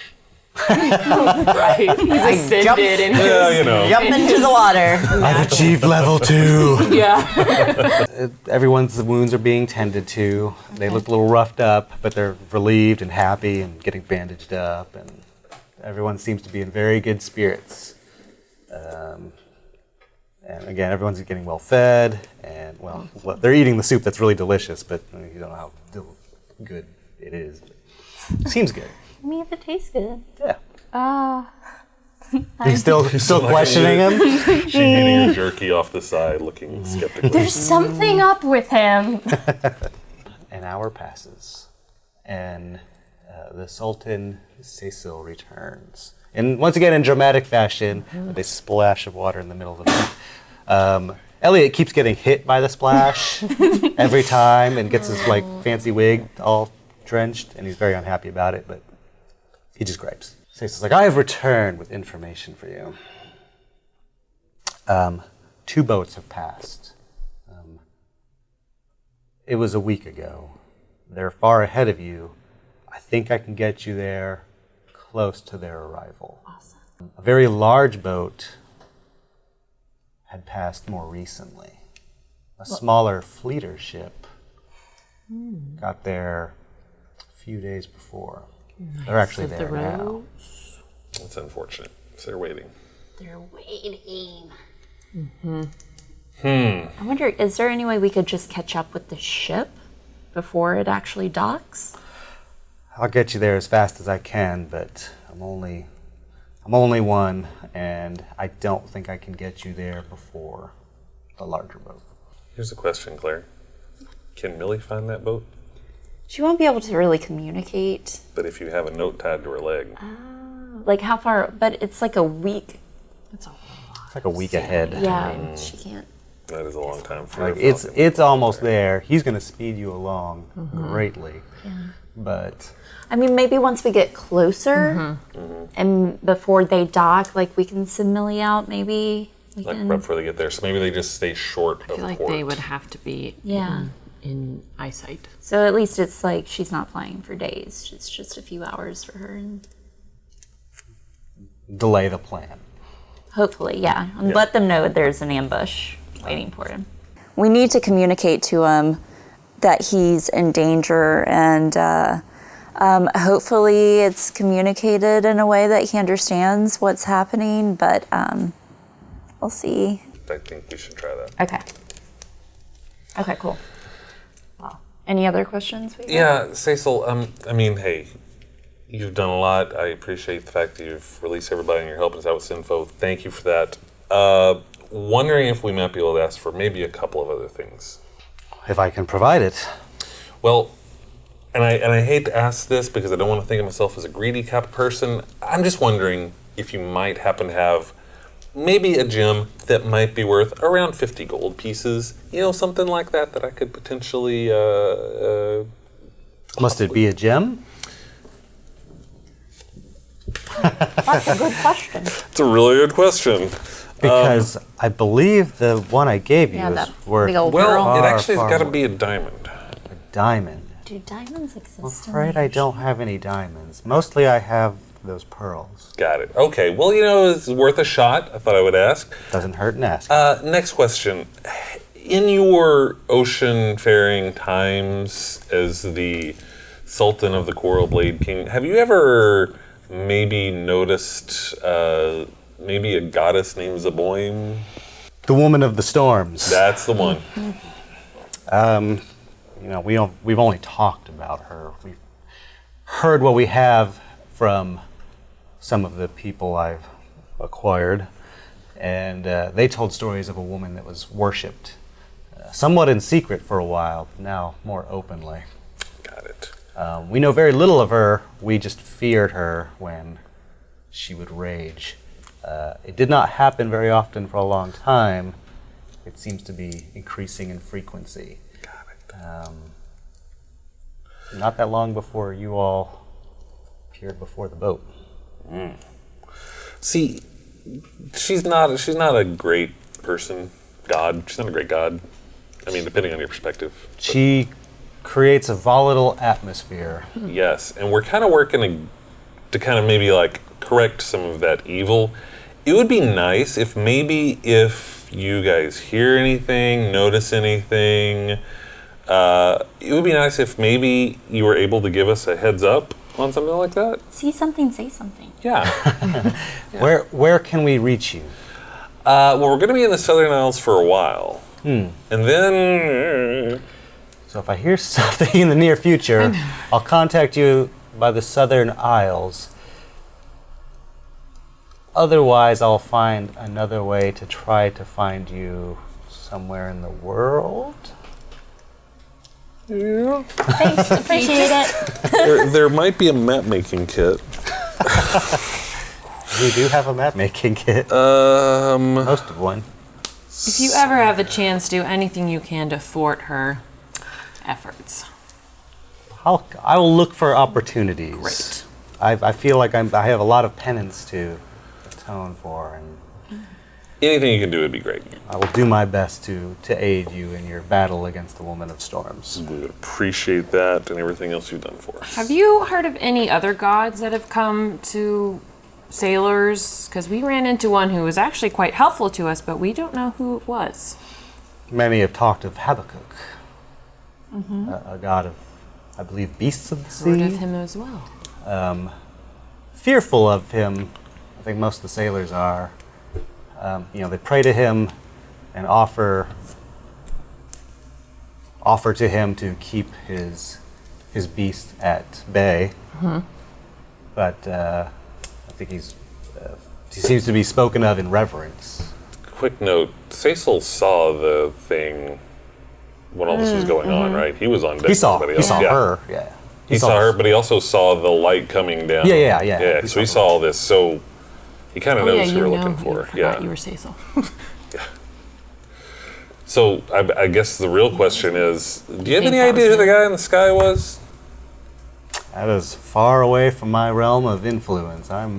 Right. He's ascended and Yeah, you know. Jump into the water. I've achieved level 2. yeah. Everyone's wounds are being tended to. They look a little roughed up, but they're relieved and happy and getting bandaged up, and everyone seems to be in very good spirits. And again, everyone's getting well fed, and well, they're eating the soup that's really delicious, but you don't know how good it is. But seems good. I mean, if it tastes good. Yeah. He's still questioning him. She's eating her jerky off the side, looking skeptical. There's something up with him. An hour passes, and the Sultan Cecil returns. And once again, in dramatic fashion, with a splash of water in the middle of the boat. Elliot keeps getting hit by the splash every time and gets his like fancy wig all drenched, and he's very unhappy about it, but he just gripes. Cecil's like, I have returned with information for you. 2 boats have passed. It was a week ago. They're far ahead of you. I think I can get you there close to their arrival. Awesome. A very large boat had passed more recently. A smaller fleeter ship got there a few days before. They're actually there now. That's unfortunate. So they're waiting. They're waiting. I wonder, is there any way we could just catch up with the ship before it actually docks? I'll get you there as fast as I can, but I'm only one, and I don't think I can get you there before the larger boat. Here's a question, Claire. Can Millie find that boat? She won't be able to really communicate. But if you have a note tied to her leg, Like how far, but it's like a week. It's like a week ahead. Yeah, she can't. that is a long time for Like a it's falcon. it's almost there. He's going to speed you along greatly, but I mean, maybe once we get closer and before they dock, like we can send Millie out, maybe. We Like can, right before they get there. So maybe they just stay short I of feel like port. they would have to be in eyesight. so at least it's like she's not flying for days. It's just a few hours for her. And delay the plan. hopefully, yeah. And let them know there's an ambush waiting for him. we need to communicate to him that he's in danger, and hopefully it's communicated in a way that he understands what's happening, but we'll see. I think we should try that. Okay. Okay, cool. Wow. Any other questions? Yeah, Cecil, I mean, hey, you've done a lot. I appreciate the fact that you've released everybody and you're helping us out with this info. Thank you for that. Wondering if we might be able to ask for maybe a couple of other things. If I can provide it. Well, and I hate to ask this because I don't want to think of myself as a greedy type of person. I'm just wondering if you might happen to have maybe a gem that might be worth around 50 gold pieces. You know, something like that that I could potentially... Must it be a gem? That's a good question. It's a really good question. Because I believe the one I gave you Yeah, is that worth big old Well, pearl. it actually has got to more. be a diamond. A diamond. Do diamonds exist? I'm afraid I don't have any diamonds. Mostly I have those pearls. Got it. Okay, well, you know, it's worth a shot. I thought I would ask. Doesn't hurt and ask. Next question. In your ocean-faring times as the Sultan of the Coral Blade King, have you ever maybe noticed maybe a goddess named Zeboim? The woman of the storms. That's the one. You know, we've only talked about her. We've heard what we have from some of the people I've acquired, and they told stories of a woman that was worshipped, somewhat in secret for a while, but now more openly. Got it. We know very little of her. We just feared her when she would rage. It did not happen very often for a long time. It seems to be increasing in frequency. Got it. Not that long before you all appeared before the boat. See, she's not a great person, god. She's not a great god. I mean, depending on your perspective. She creates a volatile atmosphere. Yes, and we're kind of working to kind of maybe like correct some of that evil. It would be nice if you guys hear anything, notice anything, it would be nice if maybe you were able to give us a heads up on something like that. See something, say something. Yeah. Where can we reach you? Well, we're going to be in the Southern Isles for a while. And then... So if I hear something in the near future, I'll contact you by the Southern Isles. Otherwise, I'll find another way to try to find you somewhere in the world. Yeah. Thanks, appreciate it. there might be a map-making kit. We do have a map-making kit. Most of one. If you ever have the chance, do anything you can to thwart her efforts. I will look for opportunities. Great. I feel like I have a lot of penance to atone for, and Anything you can do would be great. I will do my best to aid you in your battle against the Woman of Storms. We would appreciate that and everything else you've done for us. Have you heard of any other gods that have come to sailors? Because we ran into one who was actually quite helpful to us, but we don't know who it was. Many have talked of Habakkuk, a god of, I believe, beasts of the sea. Heard of him as well. Fearful of him, I think most of the sailors are. They pray to him and offer to him to keep his beast at bay. But I think he seems to be spoken of in reverence. Quick note, Cecil saw the thing when all this was going on, right? He was on deck. He saw with everybody else. her, yeah. He saw her, but he also saw the light coming down. Yeah. So he saw all this, so he kind of knows who we're looking for. Forgot you were Cecil. So I guess the real question is, do you have any idea who the guy in the sky was? That is far away from my realm of influence. I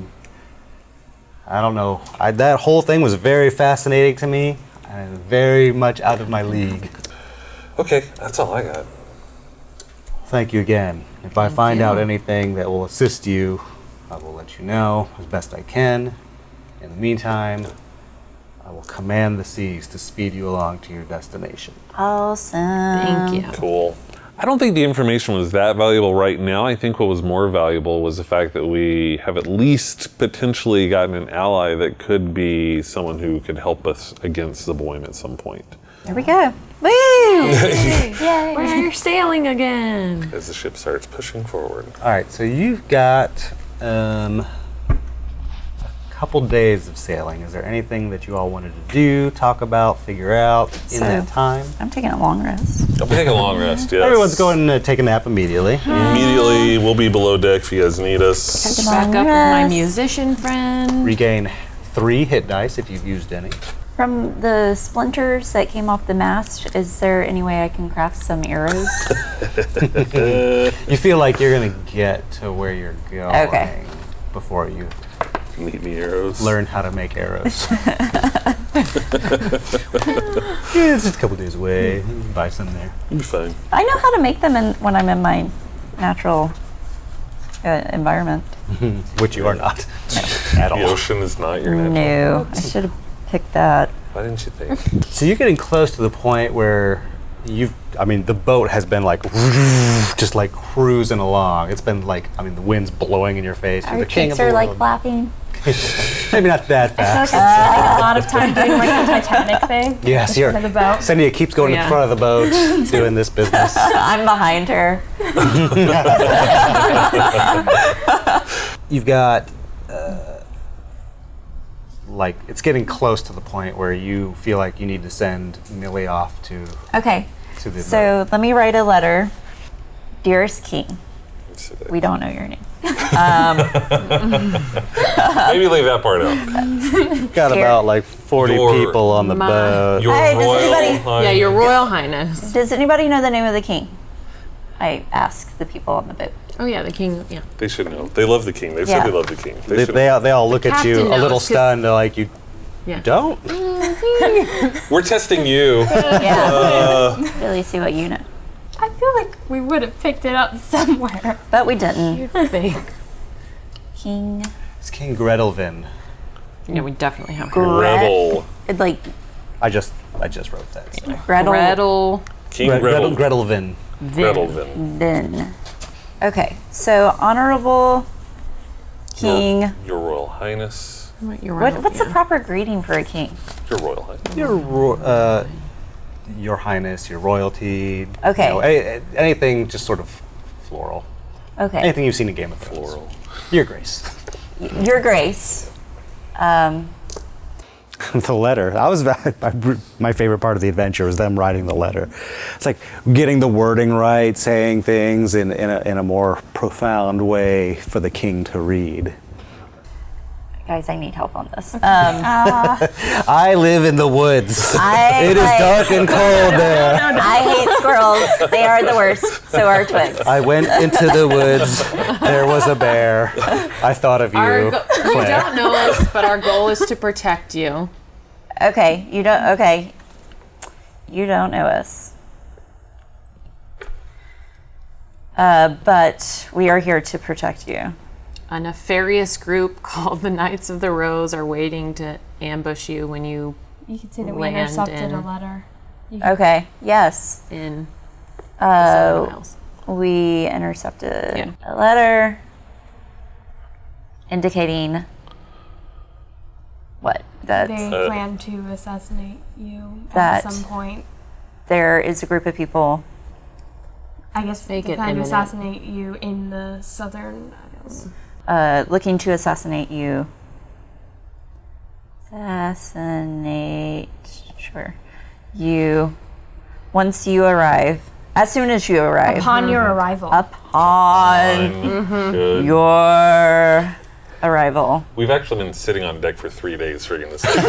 don't know. That whole thing was very fascinating to me and very much out of my league. Okay, that's all I got. Thank you again. If I find out anything that will assist you, I will let you know as best I can. In the meantime, I will command the seas to speed you along to your destination. Awesome. Thank you. Cool. I don't think the information was that valuable right now. I think what was more valuable was the fact that we have at least potentially gotten an ally that could be someone who could help us against the Boim at some point. There we go. Woo! Yay! We're sailing again. As the ship starts pushing forward. All right, so you've got a couple days of sailing. Is there anything that you all wanted to do, talk about, figure out in that time? I'm taking a long rest. I'll be taking a long rest, yes. Everyone's going to take a nap immediately. Immediately, we'll be below deck if you guys need us. Back up with my musician friend. Regain 3 hit dice if you've used any. From the splinters that came off the mast, is there any way I can craft some arrows? You feel like you're going to get to where you're going before you Need me arrows. learn how to make arrows. It's just a couple days away. Buy some there. You'll be fine. I know how to make them when I'm in my natural environment. Which you are not at The all. ocean is not your natural. No, I should have picked that. Why didn't you think? So you're getting close to the point where the boat has been like, just like cruising along. It's been like, the wind's blowing in your face. You're Our the king of cheeks the are like world. flapping. Maybe not that I fast. feel like I'm spending a lot of time doing like the Titanic thing. Yes, in front of the boat. Cindy keeps going in front of the boat, doing this business. I'm behind her. You've got, it's getting close to the point where you feel like you need to send Millie off to Okay, the boat. so let me write a letter. Dearest King, we don't know your name. Maybe leave that part out. Got about like 40 people on the boat. Your Hey, does Royal anybody- Highness. Yeah, Your Royal Highness. Does anybody know the name of the king? I ask the people on the boat. Oh yeah, the king. Yeah. They should know. They love the king. They Yeah. said they love the king. They all look at you captain a little knows, 'cause- stunned. They're like, you Yeah. don't? We're testing you. Yeah. Really see what you know. I feel like we would have picked it up somewhere. But we didn't. Fake. King. It's King Gretelvin. Yeah, we definitely have. Gretel. It's like I just wrote that. So. Gretel. Gretel. King Gretel. Gretelvin. Gretelvin. Then. Okay, so honorable king. Your Royal Highness. What's the proper greeting for a king? Your Royal Highness. Your Highness, your royalty. Okay. Anything just sort of floral. Okay. Anything you've seen in Game of Thrones. Floral. Your Grace. Your Grace. The letter. That was my favorite part of the adventure was them writing the letter. It's like getting the wording right, saying things in a more profound way for the king to read. Guys, I need help on this. I live in the woods. It is like- dark and cold there. I hate squirrels. They are the worst. So are twigs. I went into the woods. There was a bear. I thought of you, You Claire. don't know us, but our goal is to protect you. Okay, you don't. Okay, you don't know us. But we are here to protect you. A nefarious group called the Knights of the Rose are waiting to ambush you when you You could say that we Land intercepted in- a letter. Okay. Yes. in the Southern Isles. We intercepted Yeah. a letter indicating what? That They plan to assassinate you That- at some point. there is a group of people. I guess they Make it plan to imminent. assassinate you in the Southern Isles. Looking to assassinate you. Assassinate. Sure. You. Once you arrive. As soon as you arrive. Upon your arrival. Upon Good. your arrival. We've actually been sitting on deck for 3 days friggin' this thing.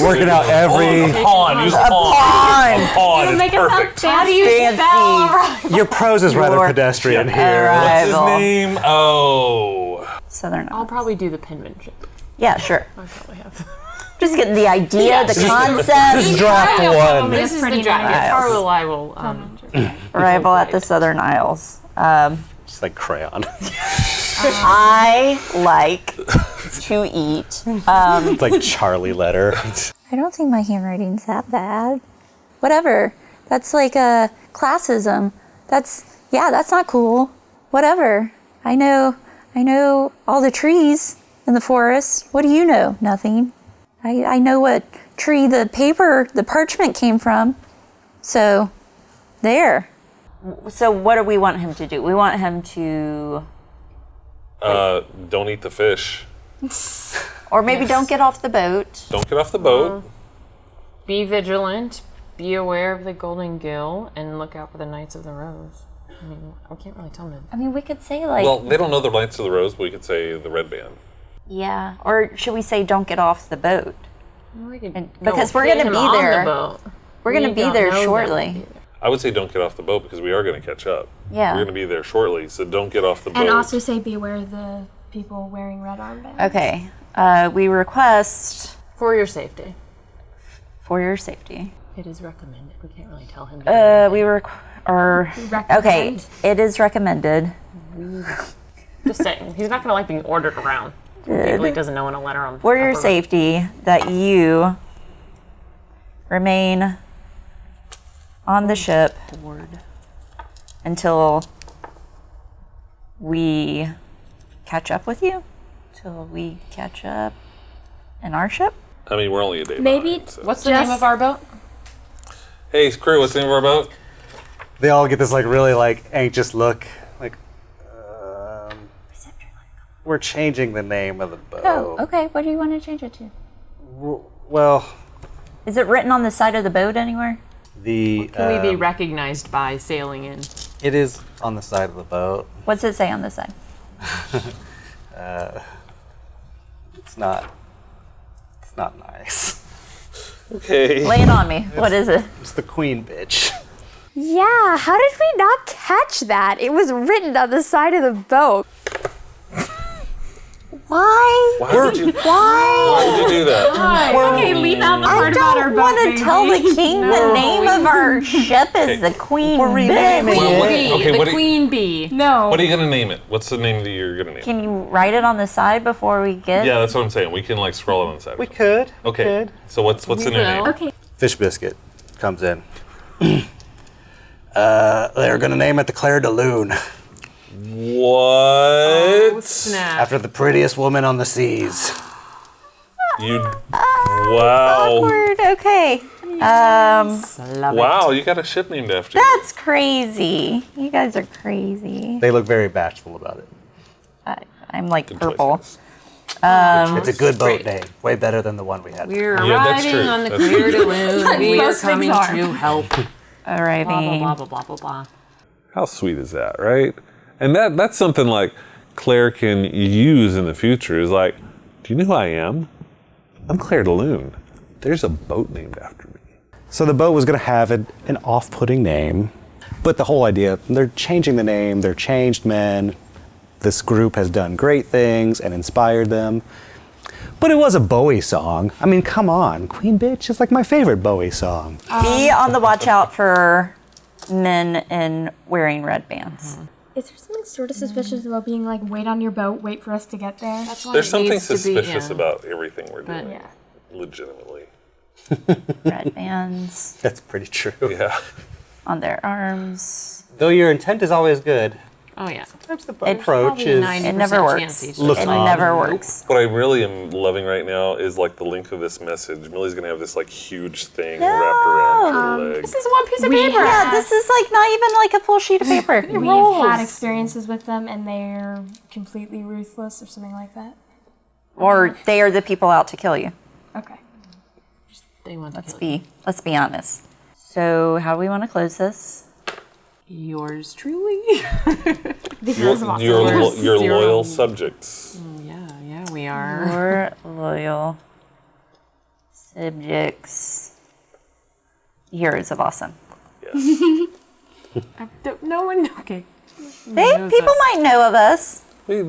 Working out every. Pawn. Use a pawn. Pawn. It's Make it sound perfect. How do you Fancy. Your prose is rather Your pedestrian here. What's his arrival. name? Oh. Southern I'll Isles. probably do the penmanship. Yeah, sure. I probably have. Just getting the idea, the concept. Draft one. This is pretty the draft. nice. Carl I will. Arrival at the Southern Isles. It's like crayon. I like to eat. It's like Charlie letter. I don't think my handwriting's that bad. Whatever. That's like a classism. That's not cool. Whatever. I know all the trees in the forest. What do you know? Nothing. I know what tree the parchment came from. So, there. So what do we want him to do? We want him to... Don't eat the fish. Or maybe don't get off the boat. Don't get off the boat. Be vigilant. Be aware of the golden gill and look out for the Knights of the Rose. I mean, I can't really tell them. I mean, we could say like... Well, they don't know the Knights of the Rose, but we could say the Red Band. Yeah. Or should we say don't get off the boat? Because we're going going to be there. We're going to be there shortly. I would say don't get off the boat because we are going to catch up. Yeah. We're going to be there shortly, so don't get off the boat. And also say beware of the people wearing red armbands. Okay. We request... For your safety. For your safety. It is recommended. We can't really tell him. Okay, it is recommended. Just saying, he's not going to like being ordered around. People he doesn't know in a letter on. For your safety, that you remain on the ship until we catch up with you. Till we catch up in our ship. I mean, we're only a day Maybe. behind, so. What's the name of our boat? Hey, crew, what's the name of our boat? They all get this like really like anxious look. Like, we're changing the name of the boat. Oh, okay. What do you want to change it to? Well, Is it written on the side of the boat anywhere? Can we be recognized by sailing in? It is on the side of the boat. What's it say on the side? It's not nice. Okay. Lay it on me. What is it? It's the queen bitch. Yeah, how did we not catch that? It was written on the side of the boat. Why? Why would you do that? Okay, leave out the I part about our don't boat. want to tell the king the name of our ship is the Queen Bee. The Queen Bee. No. What are you going to name it? What's the name that you're going to name it? Can you write it on the side before we get? Yeah, that's what I'm saying. We can like scroll it on the side. We could. Okay. So what's the new name? Okay. Fish Biscuit comes in. They're gonna name it the Claire de Lune What? Snap. after the prettiest woman on the seas. Wow. Awkward. Okay. Wow, you got a ship named after you. That's crazy. You guys are crazy. They look very bashful about it. I'm like Good purple. choices. It's a good boat name. Way better than the one we had. We're Yeah, that's arriving true. on the That's Claire true. de Lune. We are Most coming things are. to help. Blah, Arriving. blah, blah, blah, blah, blah. How sweet is that, right? And that's something like Claire can use in the future. Is like, do you know who I am? I'm Claire de Lune. There's a boat named after me. So the boat was going to have an off-putting name, but the whole idea, they're changing the name, they're changed men. This group has done great things and inspired them. But it was a Bowie song. I mean, come on. Queen Bitch is like my favorite Bowie song. Be on the watch out for men in wearing red bands. Is there something sort of suspicious about being like, wait on your boat, wait for us to get there? That's why There's it something needs to be, suspicious yeah. about everything we're doing. Yeah. Legitimately. Red bands That's pretty true. Yeah. on their arms. Though your intent is always good, Oh, yeah. sometimes the It- approach Probably is... 90% It never chance works. he's Look It on. never works. What I really am loving right now is like the length of this message. Millie's gonna have this like huge thing wrapped around her leg. This is one piece of We paper. have- Yeah, this is like not even like a full sheet of paper. We've had experiences with them and they're completely ruthless or something like that. Or they are the people out to kill you. Okay. They want to kill you. Let's be honest. So how do we want to close this? Yours truly. Your loyal subjects. Yeah, we are. Your loyal subjects. Heroes of Awesome. Yes. No one. Okay. People might know of us. Have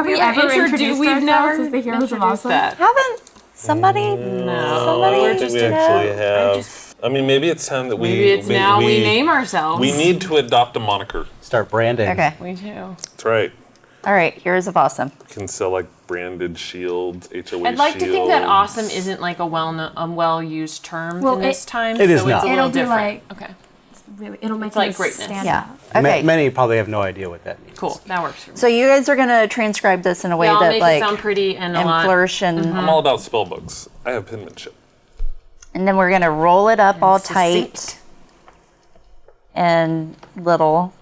we ever introduced we've ourselves never as the heroes of introduced Awesome? that. Haven't somebody? No, Somebody I don't think we actually have. I mean, maybe it's time that we. Maybe it's now we name ourselves. We need to adopt a moniker. Start branding. Okay. We do. That's right. All right, here's of awesome. Can sell like branded shields, HOA I'd like to think that shields. awesome isn't like a well-used term Well, in this time. it is so not. It's a It'll little be different. like- Okay, Really, it'll make like it greatness. stand Yeah. out. Okay. Many probably have no idea what that means. cool. That works for me. So you guys are gonna transcribe this in a way Yeah, I'll that make like it sound pretty and a and lot. flourish and I'm all about spell books. I have penmanship. and then we're gonna roll it up all tight succinct. and little,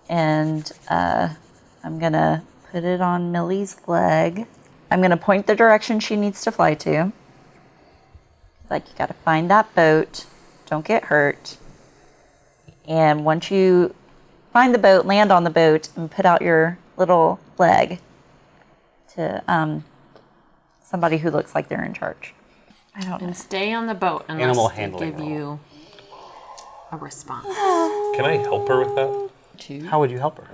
and I'm gonna put it on Millie's leg. I'm gonna point the direction she needs to fly to. Like you gotta find that boat. Don't get hurt. And once you find the boat, land on the boat, and put out your little leg to somebody who looks like they're in charge. I don't know. And stay on the boat unless Animal they handling give roll. you a response. Can I help her with that? How would you help her?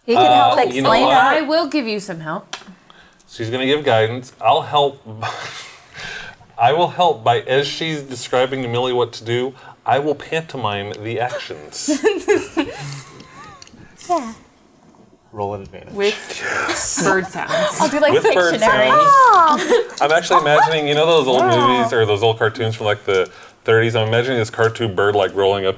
You can help you know explain what? that. I will give you some help. She's going to give guidance. I'll help. I will help by, as she's describing to Millie what to do, I will pantomime the actions. Roll an advantage. With bird sounds. I'll do like With bird Pictionary. sounds. I'm actually imagining, you know those old movies or those old cartoons from like the 30s? I'm imagining this cartoon bird like rolling up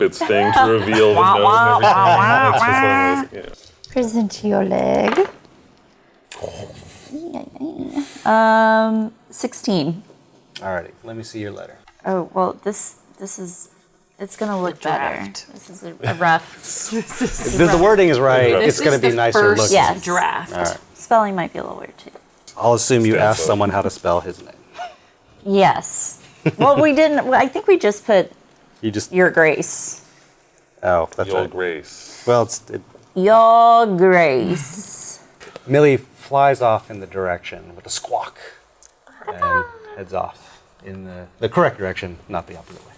its thing to reveal the nose and everything. It's just like, Present your leg. 16. Alrighty, let me see your letter. Oh, well, this is, it's going to look better. draft. This is a rough. If the wording is right, This it's going is to be the nicer first looking. Yes. draft. All right. Spelling might be a little weird, too. I'll assume you Stand asked up. someone how to spell his name. Yes. Well, we didn't, I think we just put You just. Your Grace. Oh, that's Your right. grace. Well, Your Grace. Millie flies off in the direction with a squawk and heads off in the correct direction, not the opposite way.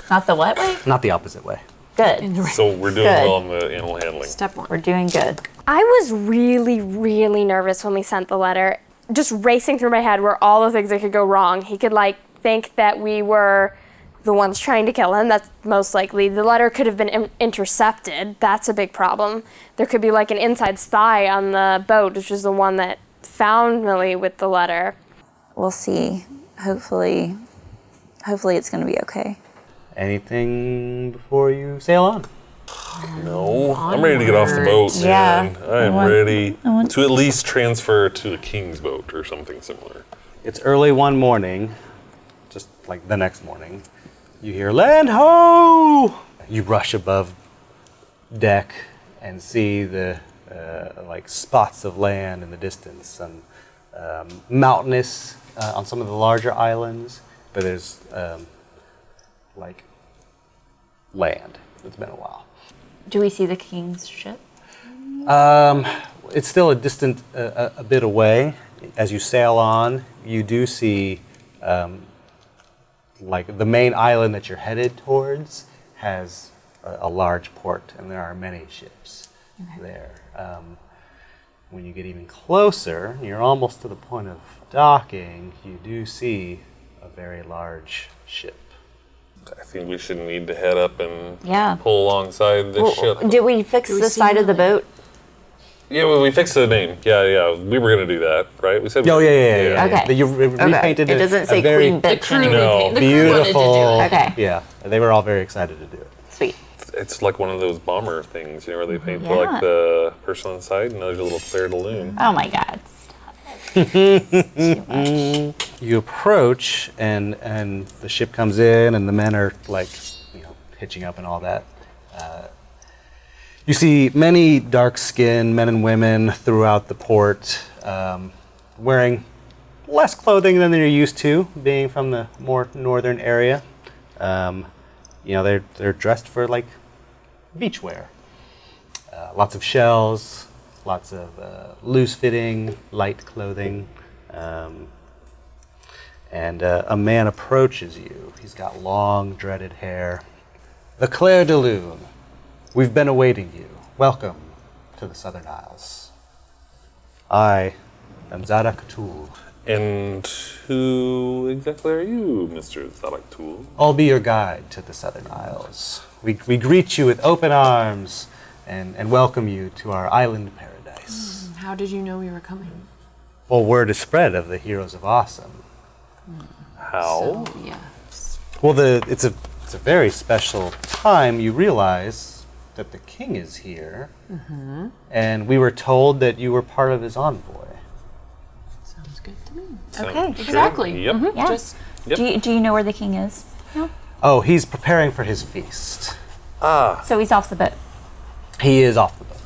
Not the what way? Not the opposite way. Good. So we're doing Good. well on the animal handling. Step one. We're doing good. I was really, really nervous when we sent the letter. Just racing through my head were all the things that could go wrong. He could think that we were the ones trying to kill him. That's most likely. The letter could have been intercepted. That's a big problem. There could be an inside spy on the boat, which is the one that found Millie with the letter. We'll see. Hopefully it's going to be okay. Anything before you sail on? No, I'm ready to get off the boat, Yeah. man. I am ready to at least transfer to the king's boat or something similar. It's early one morning, just like the next morning. You hear "Land ho!" You rush above deck and see the spots of land in the distance, and mountainous on some of the larger islands. But there's land. It's been a while. Do we see the king's ship? It's still a distant, a bit away. As you sail on, you do see, the main island that you're headed towards has a large port, and there are many ships there. When you get even closer, you're almost to the point of docking, you do see a very large ship. I think we should need to head up and Yeah. pull alongside this ship. Did we fix the side of the boat? Yeah, well, we fixed the name. Yeah. We were going to do that, right? We said. Oh, yeah. Okay. You repainted It doesn't a say very Queen Bitch crew anymore. No. the crew wanted to do beautiful. it. Okay. Yeah, they were all very excited to do it. Sweet. It's like one of those bomber things, where they paint Yeah. the person inside, and there's a little flare de lune. Oh my God. You approach, and the ship comes in, and the men are hitching up and all that. You see many dark-skinned men and women throughout the port, wearing less clothing than they're used to, being from the more northern area. They're dressed for beach wear. Lots of shells, lots of loose-fitting, light clothing. And a man approaches you. He's got long, dreaded hair. The Claire de Lune, we've been awaiting you. Welcome to the Southern Isles. I am Zada Katul. And who exactly are you, Mr. Zalaktul? I'll be your guide to the Southern Isles. We greet you with open arms and welcome you to our island paradise. How did you know we were coming? Well, word is spread of the Heroes of Awesome. How? So, yes. Well, it's a very special time. You realize that the king is here, and we were told that you were part of his envoy. Sounds good to me. Okay. Exactly. Yep. Yeah. Just Yep. Do you know where the king is? No. Oh, he's preparing for his feast. So he's off the boat. He is off the boat.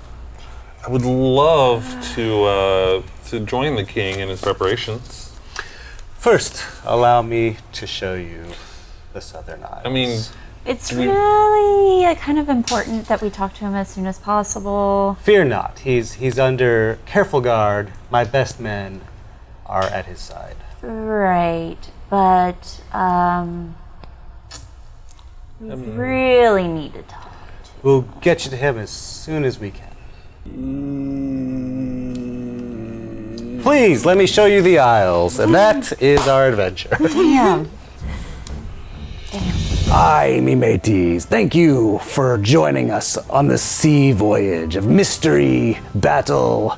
I would love to join the king in his preparations. First, allow me to show you the Southern Isles. I mean, It's really kind of important that we talk to him as soon as possible. fear not. He's under careful guard. My best men are at his side. Right, but we really need to talk. We'll get you to him as soon as we can. Please, let me show you the Isles, and that is our adventure. Damn. Aye, me mateys, thank you for joining us on this sea voyage of mystery, battle,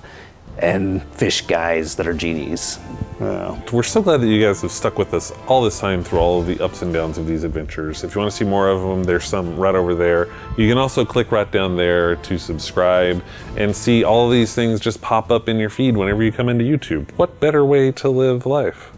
and fish guys that are genies. we're so glad that you guys have stuck with us all this time through all of the ups and downs of these adventures. If you want to see more of them, there's some right over there. You can also click right down there to subscribe and see all of these things just pop up in your feed whenever you come into YouTube. What better way to live life?